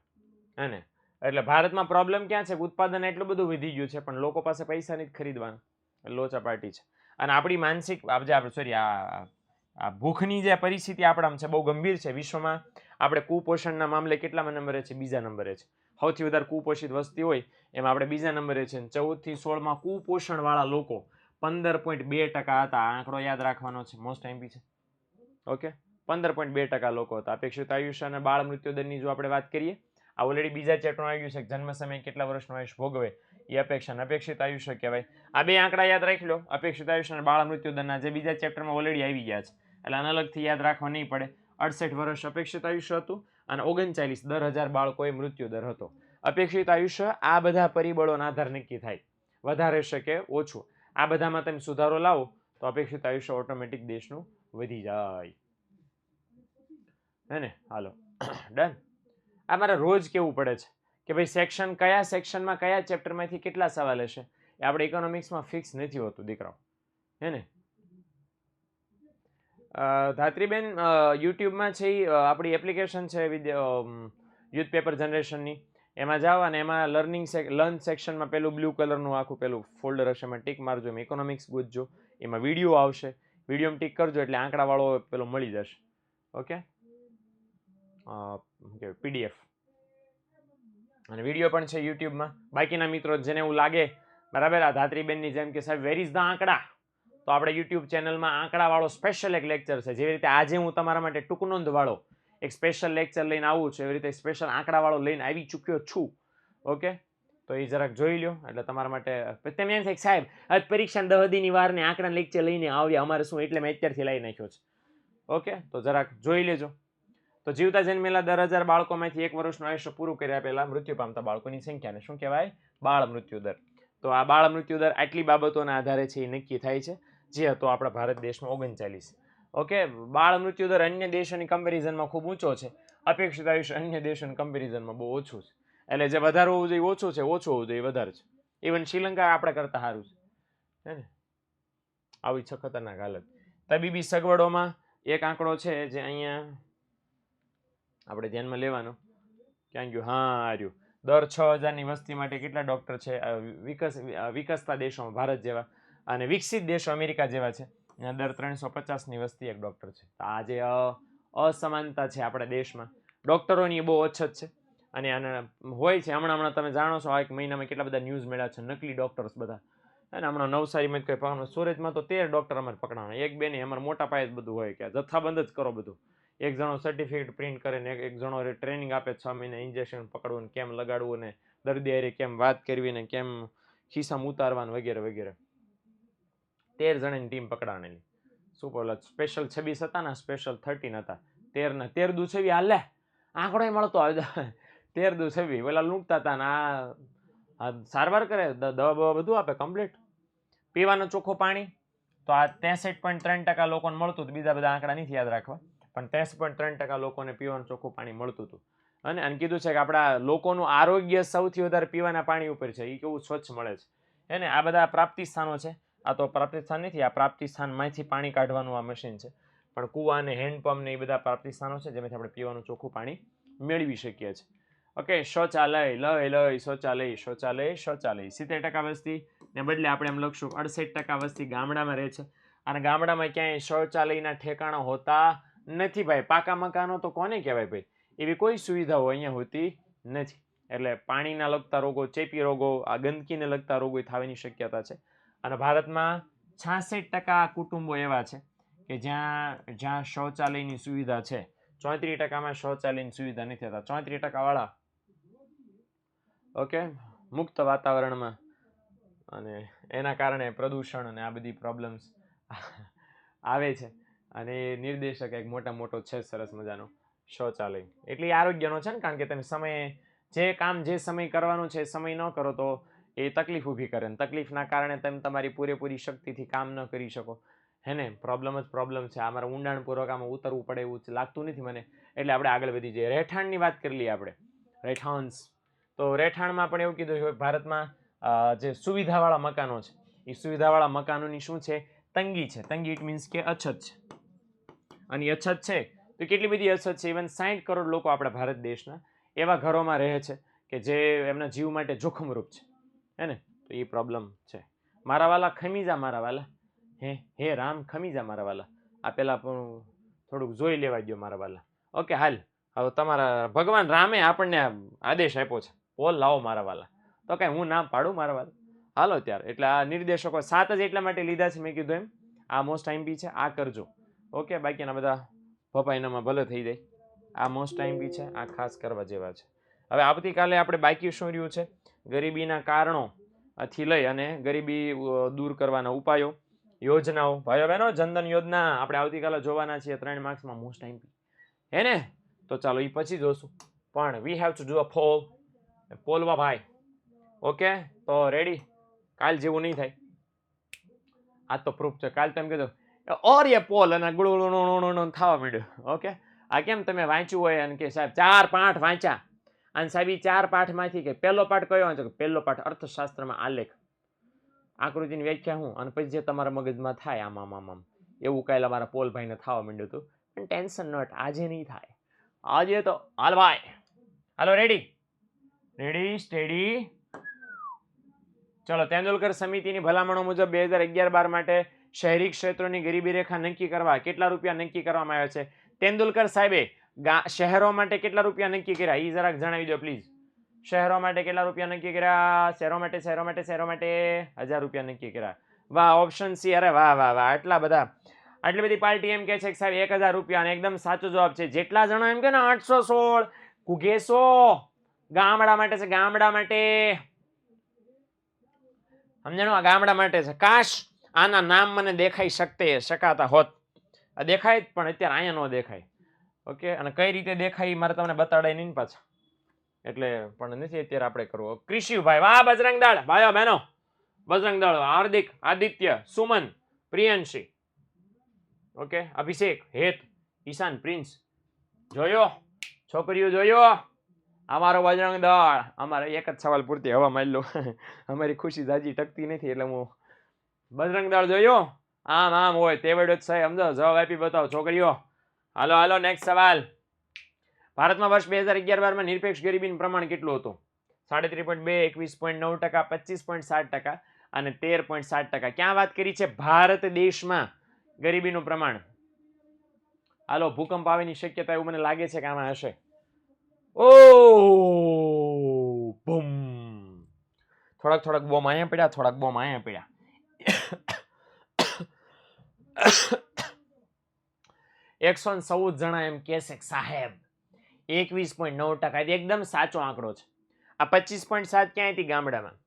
હે ને એટલે ભારતમાં પ્રોબ્લેમ ક્યાં છે ઉત્પાદન એટલું બધું વધી ગયું છે પણ લોકો પાસે પૈસા નથી ખરીદવાના લોચા પાર્ટી છે અને આપણી માનસિક સોરી આ ભૂખની જે પરિસ્થિતિ આપણામાં છે બહુ ગંભીર છે વિશ્વમાં આપણે કુપોષણના મામલે કેટલામાં નંબરે છે બીજા નંબરે છે સૌથી વધારે કુપોષિત વસ્તી હોય એમાં આપણે બીજા નંબરે છે 14 થી 16માં કુપોષણ વાળા લોકો 15.2% હતા આંકડો યાદ રાખવાનો છે મોસ્ટ એમપી છે ઓકે 15.2% લોકો હતા. અપેક્ષિત આયુષ્ય અને બાળ મૃત્યુદરની જો આપણે વાત કરીએ, આ ઓલરેડી બીજા ચેપ્ટરમાં આવી ગયું છે. જન્મ સમયે કેટલા વર્ષનું આયુષ્ય ભોગવે એ અપેક્ષા અને અપેક્ષિત આયુષ્ય કહેવાય. આ બે આંકડા યાદ રાખી લો, અપેક્ષિત આયુષ્ય અને બાળ મૃત્યુદરના, જે બીજા ચેપ્ટરમાં ઓલરેડી આવી ગયા છે, એટલે આને અલગથી યાદ રાખવા નહીં પડે. 68 વર્ષ અપેક્ષિત આયુષ્ય હતું અને 39 દર 1000 બાળકોએ મૃત્યુ દર હતો. અપેક્ષિત આયુષ્ય આ બધા પરિબળોના આધાર નક્કી થાય, વધારે છે કે ઓછું. આ બધામાં તમે સુધારો લાવો તો અપેક્ષિત આયુષ્ય ઓટોમેટિક દેશનું વધી જાય. હે ને? હાલો ડન. આ મારે રોજ કેવું પડે છે કે ભાઈ સેક્શન કયા સેક્શનમાં કયા ચેપ્ટરમાંથી કેટલા સવાલ હશે, એ આપણે ઇકોનોમિક્સમાં ફિક્સ નથી હોતું દીકરાઓ. હે ને? ધાત્રીબેન યુટ્યુબમાં છે આપણી એપ્લિકેશન છે યુથ પેપર જનરેશનની, એમાં જાઓ અને એમાં લર્ન સેક્શનમાં પેલું બ્લુ કલરનું આખું પેલું ફોલ્ડર હશે, એમાં ટીક મારજો, એમાં ઇકોનોમિક્સ ગોતજો, એમાં વિડીયો આવશે, વિડીયોમાં ટીક કરજો એટલે આંકડાવાળો પેલો મળી જશે. ઓકે, પીડીએફ અને વિડીયો પણ છે યુટ્યુબમાં. બાકીના મિત્રો જેને એવું લાગે બરાબર આ ધાત્રીબેનની જેમ કે સાહેબ વેર ઇઝ ધ આંકડા, તો આપણે યુટ્યુબ ચેનલમાં આંકડાવાળો સ્પેશિયલ એક લેક્ચર છે. જેવી રીતે આજે હું તમારા માટે ટૂંકનોંધવાળો એક સ્પેશિયલ લેક્ચર લઈને આવું છું, એવી રીતે સ્પેશિયલ આંકડાવાળો લઈને આવી ચૂક્યો છું. ઓકે, તો એ જરાક જોઈ લો એટલે તમારા માટે. તમે એમ થાય સાહેબ આજ પરીક્ષા 10 દીની વાર ને આંકડા લેક્ચર લઈને આવ્યા અમારે શું, એટલે મેં અત્યારથી લઈ નાખ્યો છે. ઓકે, તો જરાક જોઈ લેજો. તો જીવતા જન્મેલા 10,000 બાળકોમાંથી 1 વર્ષનું આયુષ્ય પૂરું કર્યા પહેલા મૃત્યુ પામતા બાળકોની સંખ્યાને શું કહેવાય? બાળ મૃત્યુ દર. તો આ બાળ મૃત્યુ દર આટલી બાબતોના આધારે છે એ નક્કી થાય છે, જે હતો આપણા ભારત દેશમાં 39. ઓકે, બાળ મૃત્યુ દર અન્ય દેશોની કમ્પેરિઝનમાં ખૂબ ઊંચો છે, અપેક્ષિત આયુષ્ય અન્ય દેશોની કમ્પેરિઝનમાં બહુ ઓછું છે. એટલે જે વધારે હોવું જોઈએ ઓછું છે, ઓછું હોવું જોઈએ વધારે છે. ઇવન શ્રીલંકા આપણે કરતા સારું છે. હે ને? આવી છે ખતરનાક હાલત. તબીબી સગવડોમાં એક આંકડો છે જે અહીંયા આપણે ધ્યાનમાં લેવાનો. ક્યાં ગયું? હા, આવ્યું. દર 6,000ની વસ્તી માટે કેટલા ડોક્ટર છે? વિકસતા દેશોમાં ભારત જેવા અને વિકસિત દેશો અમેરિકા જેવા છે, ત્યાં દર 350ની વસ્તી એક ડોક્ટર છે. આ જે અસમાનતા છે આપણા દેશમાં, ડોક્ટરોની બહુ અછત છે. અને આને હોય છે હમણાં તમે જાણો છો, આ એક મહિનામાં કેટલા બધા ન્યૂઝ મળ્યા છે, નકલી ડોક્ટર્સ બધા. અને હમણાં નવસારીમાં કંઈ પકડવાનું, સુરતમાં તો 13 ડોક્ટર અમારે પકડાણા, એક બે નહીં, અમારે મોટા પાયે જ બધું હોય કે જથ્થાબંધ જ કરો બધું. એક જણો સર્ટિફિકેટ પ્રિન્ટ કરે ને એક જણો ટ્રેનિંગ આપે 6 મહિના ઇન્જેક્શન પકડવું ને કેમ લગાડવું ને દર્દી હારે કેમ વાત કરવી ને કેમ ખિસ્સામાં ઉતારવાનું વગેરે વગેરે. 13 જણાની ટીમ પકડાણેલી. શું બોલો, સ્પેશિયલ 26 હતા ને સ્પેશિયલ 13 હતા. 13 દુ 26 હાલે આંકડો મળતો આવે. 13 દુ 26 પેલા લૂંટતા હતા ને આ સારવાર કરે, દવા બવા બધું આપે કમ્પ્લીટ. પીવાનું ચોખ્ખું પાણી તો આ 63.3% લોકોને મળતું હતું, બીજા બધા આંકડા નથી યાદ રાખવા, પણ 63.3% લોકોને પીવાનું ચોખ્ખું પાણી મળતું હતું. અને કીધું છે કે આપણા લોકોનું આરોગ્ય સૌથી વધારે પીવાના પાણી ઉપર છે, એ કેવું સ્વચ્છ મળે છે. એને આ બધા પ્રાપ્તિ સ્થાનો છે. આ તો પ્રાપ્તિ સ્થાન નથી, આ પ્રાપ્તિ સ્થાનમાંથી પાણી કાઢવાનું આ મશીન છે. પણ કૂવા અને હેન્ડપંપ ને એ બધા પ્રાપ્તિ સ્થાનો છે જેમાંથી આપણે પીવાનું ચોખ્ખું પાણી મેળવી શકીએ છીએ. ઓકે, શૌચાલય લય શૌચાલય શૌચાલય શૌચાલય. 70% વસ્તી ને બદલે આપણે એમ લખશું 68% વસ્તી ગામડામાં રહે છે. અને ગામડામાં ક્યાંય શૌચાલયના ઠેકાણા હોતા નથી ભાઈ. પાકા મકાનો તો કોને કહેવાય ભાઈ? એવી કોઈ સુવિધાઓ અહીંયા હોતી નથી. એટલે પાણીના લગતા રોગો, ચેપી રોગો, આ ગંદકીને લગતા રોગો થવાની શક્યતા છે. અને ભારતમાં 66% કુટુંબો એવા છે કે જ્યાં શૌચાલયની સુવિધા છે. 34%માં શૌચાલયની સુવિધા નથી થતા. 34% વાળા ઓકે મુક્ત વાતાવરણમાં, અને એના કારણે પ્રદૂષણ અને આ બધી પ્રોબ્લેમ્સ આવે છે. અને એ નિર્દેશક એક મોટો છે સરસ મજાનો શૌચાલય. એટલે આરોગ્યનો છે ને, કારણ કે તમે સમયે જે કામ જે સમય કરવાનું છે એ સમય ન કરો તો એ તકલીફ ઊભી કરે, ને તકલીફના કારણે તમે તમારી પૂરેપૂરી શક્તિથી કામ ન કરી શકો. હે ને? પ્રોબ્લેમ જ પ્રોબ્લેમ છે. આ મારે ઊંડાણપૂર્વક આમાં ઉતરવું પડે એવું લાગતું નથી મને, એટલે આપણે આગળ વધી જઈએ. રહેઠાણની વાત કરી લઈએ આપણે. રહેઠાણ તો રહેઠાણમાં પણ એવું કીધું છે ભારતમાં જે સુવિધાવાળા મકાનો છે એ સુવિધાવાળા મકાનોની શું છે? તંગી છે. તંગી ઇટ મીન્સ કે અછત છે. અને અછત છે તો કેટલી બધી અછત છે. ઇવન 60 કરોડ લોકો આપણા ભારત દેશના એવા ઘરોમાં રહે છે કે જે એમના જીવ માટે જોખમરૂપ છે. હે ને? તો એ પ્રોબ્લેમ છે. મારા વાલા ખમી જા મારા વાલા, હે રામ ખમી જા મારા વાલા. આ પેલા પણ થોડુંક જોઈ લેવા દો મારા વાલા. ઓકે હાલ, હવે તમારા ભગવાન રામે આપણને આદેશ આપ્યો છે, પોલ લાવો મારા વાલા. તો કઈ હું નામ પાડું મારા વાલા? હાલો ત્યારે. એટલે આ નિર્દેશકો 7 જ એટલા માટે લીધા છે, મેં કીધું એમ આ મોસ્ટ આઈમ્પી છે, આ કરજો. ઓકે, બાકીના બધા પપ્પા એનામાં ભલે થઈ જાય. આ મોસ્ટ ટાઈમ બી છે, આ ખાસ કરવા જેવા છે. હવે આવતીકાલે આપણે બાકી શું રહ્યું છે? ગરીબીના કારણો થી લઈ અને ગરીબી દૂર કરવાના ઉપાયો, યોજનાઓ. ભાઈઓ બહેનો, જનધન યોજના આપણે આવતીકાલે જોવાના છીએ 3 માર્ક્સમાં મોસ્ટ ટાઈમ હે ને? તો ચાલો એ પછી જોશું, પણ we have to do a પોલવા ભાઈ. ઓકે, તો રેડી? કાલ જેવું નહીં થાય. આ તો પ્રૂફ છે. કાલ તમે કીધું ઓર એ પોલ અને ગુળું થવા માંડ્યું. ઓકે, આ કેમ તમે વાંચ્યું હોય અને કે સાહેબ 4 પાઠ વાંચ્યા અને સાહેબ 4 પાઠમાંથી કે પહેલો પાઠ કયો વાંચો? પહેલો પાઠ અર્થશાસ્ત્રમાં આલેખ, આકૃતિની વ્યાખ્યા હું, અને પછી જે તમારા મગજમાં થાય આમ એવું કાલે અમારા પોલભાઈને થવા માંડ્યું હતું. પણ ટેન્શન નોટ, આજે નહીં થાય. આજે તો હાલ ભાઈ, હાલો રેડી? Ready steady. ચલો, તેંડુલકર સમિતિની ભલામણો મુજબ 2011-12 માટે શહેરી ક્ષેત્રોની ગરીબી રેખા નક્કી કરવા કેટલા રૂપિયા નક્કી કરવામાં આવ્યા છે? તેંડુલકર સાહેબે શહેરો માટે કેટલા રૂપિયા નક્કી કર્યા? એ જરાક જણાવી દો પ્લીઝ. શહેરો માટે કેટલા રૂપિયા નક્કી કર્યા? શહેરો માટે 1000 રૂપિયા નક્કી કર્યા. વાહ, ઓપ્શન સી. અરે વાહ વાહ વાહ, આટલા બધા, આટલી બધી પાર્ટી એમ કે છે કે સાહેબ 1000 રૂપિયા, અને એકદમ સાચો જવાબ છે. જેટલા જણા એમ કે ને 816 કુગેસો ગામડા માટે છે, ગામડા માટે. સમજણો? આ ગામડા માટે છે. કાશ આના નામ મને દેખાઈ શકાતા હોત. આ દેખાય પણ અત્યારે અહીંયા ન દેખાય. ઓકે, અને કઈ રીતે દેખાય મારે તમને બતાડાય નહીં પાછા, એટલે પણ નથી અત્યારે આપણે કરવું. કૃષિભાઈ, વાહ બજરંગ દળ, ભાઈઓ બહેનો, બજરંગ દળ, હાર્દિક, આદિત્ય, સુમન, પ્રિયંશી, ઓકે, અભિષેક, હેત, ઈશાન, પ્રિન્સ. જોયો છોકરીઓ, જોયો અમારો બજરંગ દળ. અમારે એક જ સવાલ પૂરતી હવા મારી લો. અમારી ખુશી જાજી ટકતી નથી એટલે હું બજરંગ દળ જોયો. આમ હોય તેવડો જ છે, સમજો? જવાબ આપી બતાવો છોકરીઓ. હાલો હાલો, નેક્સ્ટ સવાલ. ભારતમાં વર્ષ 2011-12 નિરપેક્ષ ગરીબીનું પ્રમાણ કેટલું હતું? 33.2, 21.9%, 25.7% અને 13.7%. ક્યાં વાત કરી છે? ભારત દેશમાં ગરીબીનું પ્રમાણ. હાલો, ભૂકંપ આવવાની શક્યતા એવું મને લાગે છે કે આમાં હશે. ઓ બૂમ. થોડાક બોમ અહીંયા પડ્યા, થોડાક બોમ અહીંયા પડ્યા. 114 જણા એમ કે છે સાહેબ 21.9%. એકદમ સાચો આંકડો છે. આ 25.7 ક્યાં હતી? ગામડામાં.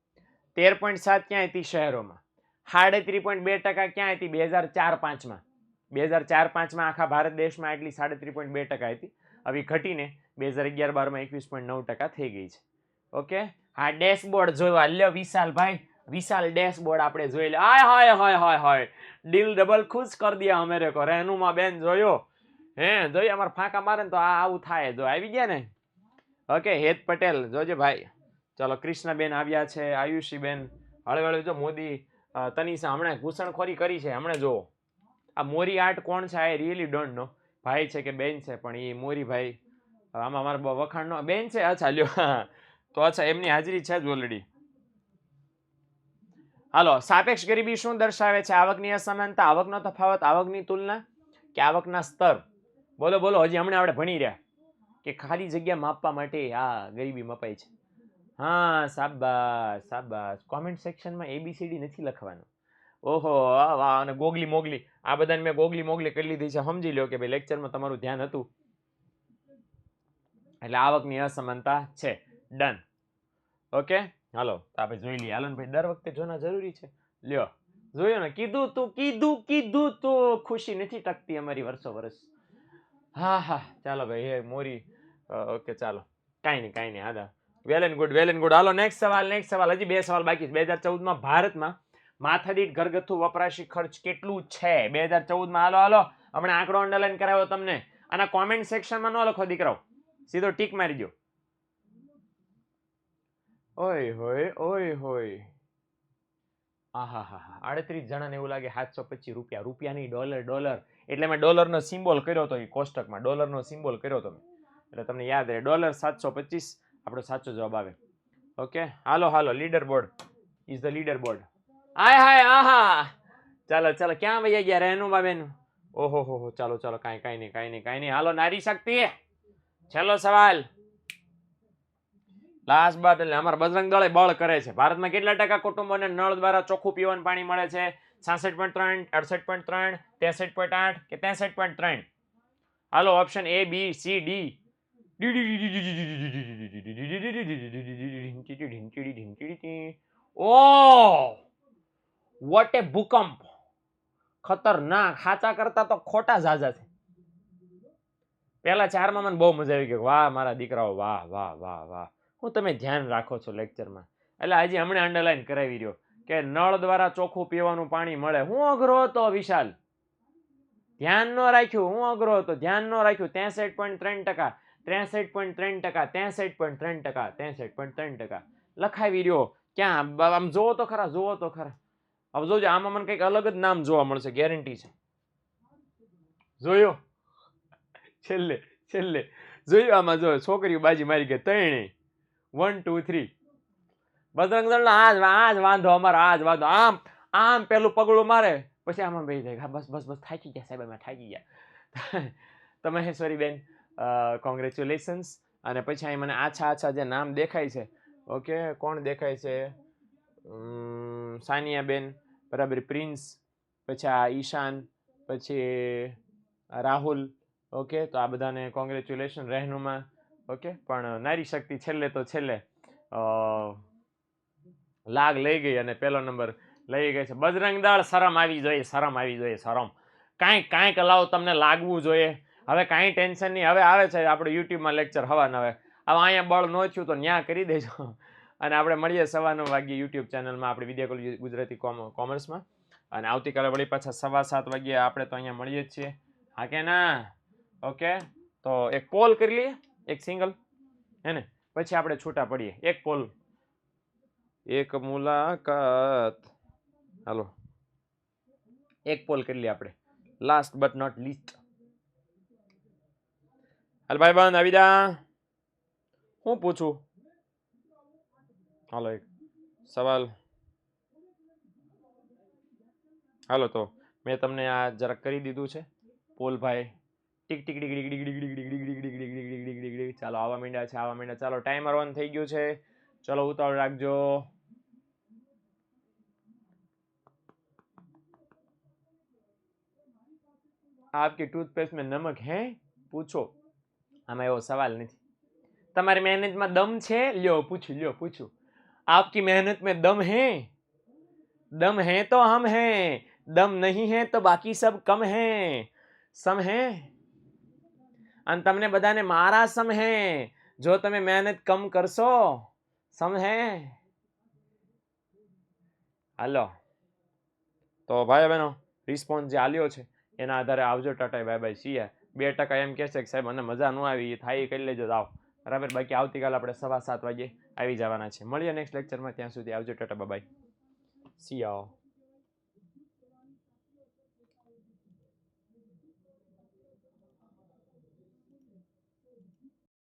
13.7 ક્યાં હતી? શહેરોમાં. 33.2% ક્યાં હતી? 2004-5માં. 2004-5માં આખા ભારત દેશમાં એટલી 33.2% હતી. હવે ઘટીને 2011-12માં 21.9% થઈ ગઈ છે. ઓકે, હા, ડેશબોર્ડ જોવા લ્યો વિશાલભાઈ, વિશાલ ડેશબોર્ડ આપણે જોઈ લે. હાય હાય હાય હાય હાય, દિલ ડબલ ખુશ કર દિયા હમેરે કો. રેનુમા બેન જોયો? હે, જોઈ? અમારે ફાંકા મારે ને તો આ આવું થાય. જો આવી ગયા ને. ઓકે, હેત પટેલ જોજે ભાઈ. ચલો, કૃષ્ણબેન આવ્યા છે, આયુષીબેન, હળવે જો મોદી, તનિષા હમણાં ઘૂસણખોરી કરી છે હમણાં. જો આ મોરી આર્ટ કોણ છે? I really don't know. ભાઈ છે કે બેન છે? પણ એ મોરી ભાઈ આમાં મારા વખાણ નો બેન છે. અચ્છા લ્યો, તો અચ્છા એમની હાજરી છે જ ઓલરેડી. હાલો, સાપેક્ષ ગરીબી શું દર્શાવે છે? આવકની અસમાનતા, આવકનો તફાવત, આવકની તુલના કે આવકના સ્તર? બોલો બોલો. હજી હમણાં આપણે ભણી રહ્યા કે ખાલી જગ્યા માપવા માટે આ ગરીબી મપાય છે. હા, શાબાશ શાબાશ. કોમેન્ટ સેક્શનમાં ABCD નથી લખવાનું. ઓહો વાહ. અને ગોગલી મોગલી, આ બધાને મેં ગોગલી મોગલી કરી લીધી છે. સમજી લો કે ભાઈ લેક્ચરમાં તમારું ધ્યાન હતું. એટલે આવકની અસમાનતા છે. ડન. ઓકે, હાલો આપણે જોઈ લઈએ. હાલો ને ભાઈ, દર વખતે જોના જરૂરી છે. લ્યો, જોયો ને? કીધું તું ખુશી નથી ટકતી અમારી વર્ષો વર્ષ. હા હા, ચાલો ભાઈ. હે મોરી. ઓકે, ચાલો, કાંઈ નહીં હા. Well and good. Hello, next સવાલ. હજી 2 સવાલ બાકી છે. 2014માં ભારતમાં માથાદીઠ ઘરગથ્થુ વપરાશી ખર્ચ કેટલું છે 2014માં? હાલો, હમણાં આંકડો અંડરલાઈન કરાવ્યો તમને. આના કોમેન્ટ સેક્શનમાં ન લખો દીકરાઓ, સીધો ટીક મારી દો. ઓય હોય. આહા, 38 જણાને એવું લાગે 725 રૂપિયા. રૂપિયા નહીં, ડોલર. એટલે મેં ડોલરનો સિમ્બોલ કર્યો હતો. એ કોષ્ટકમાં ડોલરનો સિમ્બોલ કર્યો હતો મેં, એટલે તમને યાદ રહે. ડોલર 725 આપણો સાચો જવાબ આવે. Okay, hello, leader board is the leader board. Hi આહા. ચાલો, ક્યાં વૈયા ગયા રેનુમા બેન? ઓહો, ચાલો, કાંઈ નહીં. હાલો, નારી શક્તિ, છેલ્લો સવાલ. લાસ્ટ બાદ. એટલે અમારા બજરંગ દળે બળ કરે છે. ભારતમાં કેટલા ટકા કુટુંબોને નળ દ્વારા ચોખ્ખું પીવાનું પાણી મળે છે? 66.3, 68.3, 63.8 કે 63.3? Hello option A B C D. Oh what a ભૂકંપ, ખતરનાક. સાચા કરતા તો ખોટા ઝાઝા છે. પેલા 4 માં મને બહુ મજા આવી ગઈ. વાહ મારા દીકરાઓ, વાહ વાહ વાહ વાહ. હું તમે ધ્યાન રાખો છો લેક્ચરમાં. એટલે હજી હમણાં અંડરલાઈન કરાવી રહ્યો કે નળ દ્વારા ચોખ્ખું પીવાનું પાણી મળે. હું અઘરો હતો વિશાલ, ધ્યાન ન રાખ્યું. હું અઘરો હતો, ધ્યાન ન રાખ્યું. 63.3%, 63.3%, 63.3%, 63.3% લખાવી રહ્યો. ક્યાં આમ જોવો તો ખરા, જોવો તો ખરા. હવે જોજો આમાં મને કંઈક અલગ જ નામ જોવા મળશે, ગેરંટી છે. જોયો છેલ્લે છેલ્લે જોયું આમાં, જો છોકરીઓ બાજી મારી ગઈ 3. 1 2 3. બજરંગ દળ આજ વાંધો અમારો, આજ વાંધો. આમ આમ પેલું પગલું મારે પછી આમાં બેસી જાય. બસ બસ બસ થાકી ગયા સાહેબ, અમે થાકી ગયા. તો મહેશ્વરી બેન કોંગ્રેચ્યુલેશન્સ. અને પછી અહીં મને આછા આછા જે નામ દેખાય છે, ઓકે કોણ દેખાય છે? સાનિયા બેન, બરાબર, પ્રિન્સ, પછી આ ઈશાન, પછી રાહુલ, ઓકે. તો આ બધાને કોંગ્રેચ્યુલેશન. રહેનુમા, ઓકે. પણ નારી શક્તિ છેલ્લે તો છેલ્લે લાગ લઈ ગઈ અને પહેલો નંબર લઈ ગઈ છે. બજરંગ દળ, શરમ આવી જોઈએ, શરમ આવી જોઈએ, શરમ. કાંઈક લાવો, તમને લાગવું જોઈએ. હવે કાંઈ ટેન્શન નહીં. હવે આવે છે આપણે યુટ્યુબમાં લેક્ચર હવાના. હવે અહીંયા બળ ન થયું તો ન્યા કરી દેજો. અને આપણે મળીએ 9:15 વાગ્યે યુટ્યુબ ચેનલમાં, આપણે વિદ્યાકુલ ગુજરાતી કોમર્સમાં. અને આવતીકાલે વળી પાછા 7:15 વાગ્યે આપણે તો અહીંયા મળીએ જ છીએ. હા કે ના? ઓકે. તો એક પોલ કરી લઈએ, એક સિંગલ, હે ને? પછી આપણે છૂટા પડીએ. એક પોલ, એક મુલાકાત. હાલો એક પોલ કરી લઈએ આપણે, લાસ્ટ બટ નોટ લીસ્ટ. હાલ ભાઈ બંધ આવી જા. હું પૂછું? હાલો એક સવાલ. હાલો તો મેં તમને આ જરાક કરી દીધું છે પોલ ભાઈ. Tick tick tick tick tick tick tick tick tick tick tick tick tick tick tick. ચાલો આવવા માંડ્યા છે, આવવા માંડ્યા. ચાલો ટાઈમર ઓન થઈ ગયું છે. ચલો ઉતાવળ રાખજો. आपकी टूथपेस्ट में नमक है? પૂછો. આમાં એવો સવાલ નથી. તમારી મહેનતમાં દમ છે? લ્યો પૂછું, લ્યો પૂછું. आपकी मेहनत में दम है? दम है तो हम हैं, दम नहीं है तो बाकी सब कम है. सम है? અને તમને બધાને મારા સમ હે જો તમે મહેનત કમ કરશો. સમ હે? હાલો તો ભાઈ બહેનો રિસ્પોન્સ જે આલ્યો છે એના આધારે આવજો. ટાટા બાય બાય, સી યા. 2% એમ કહે છે કે સાહેબ મને મજા ન આવી, થાય કરી લેજો જાઓ, બરાબર. બાકી આવતીકાલે આપણે 7:15 વાગ્યે આવી જવાના છે. મળીએ નેક્સ્ટ લેક્ચરમાં. ત્યાં સુધી આવજો. ટાટા બાય બાય, સી યા.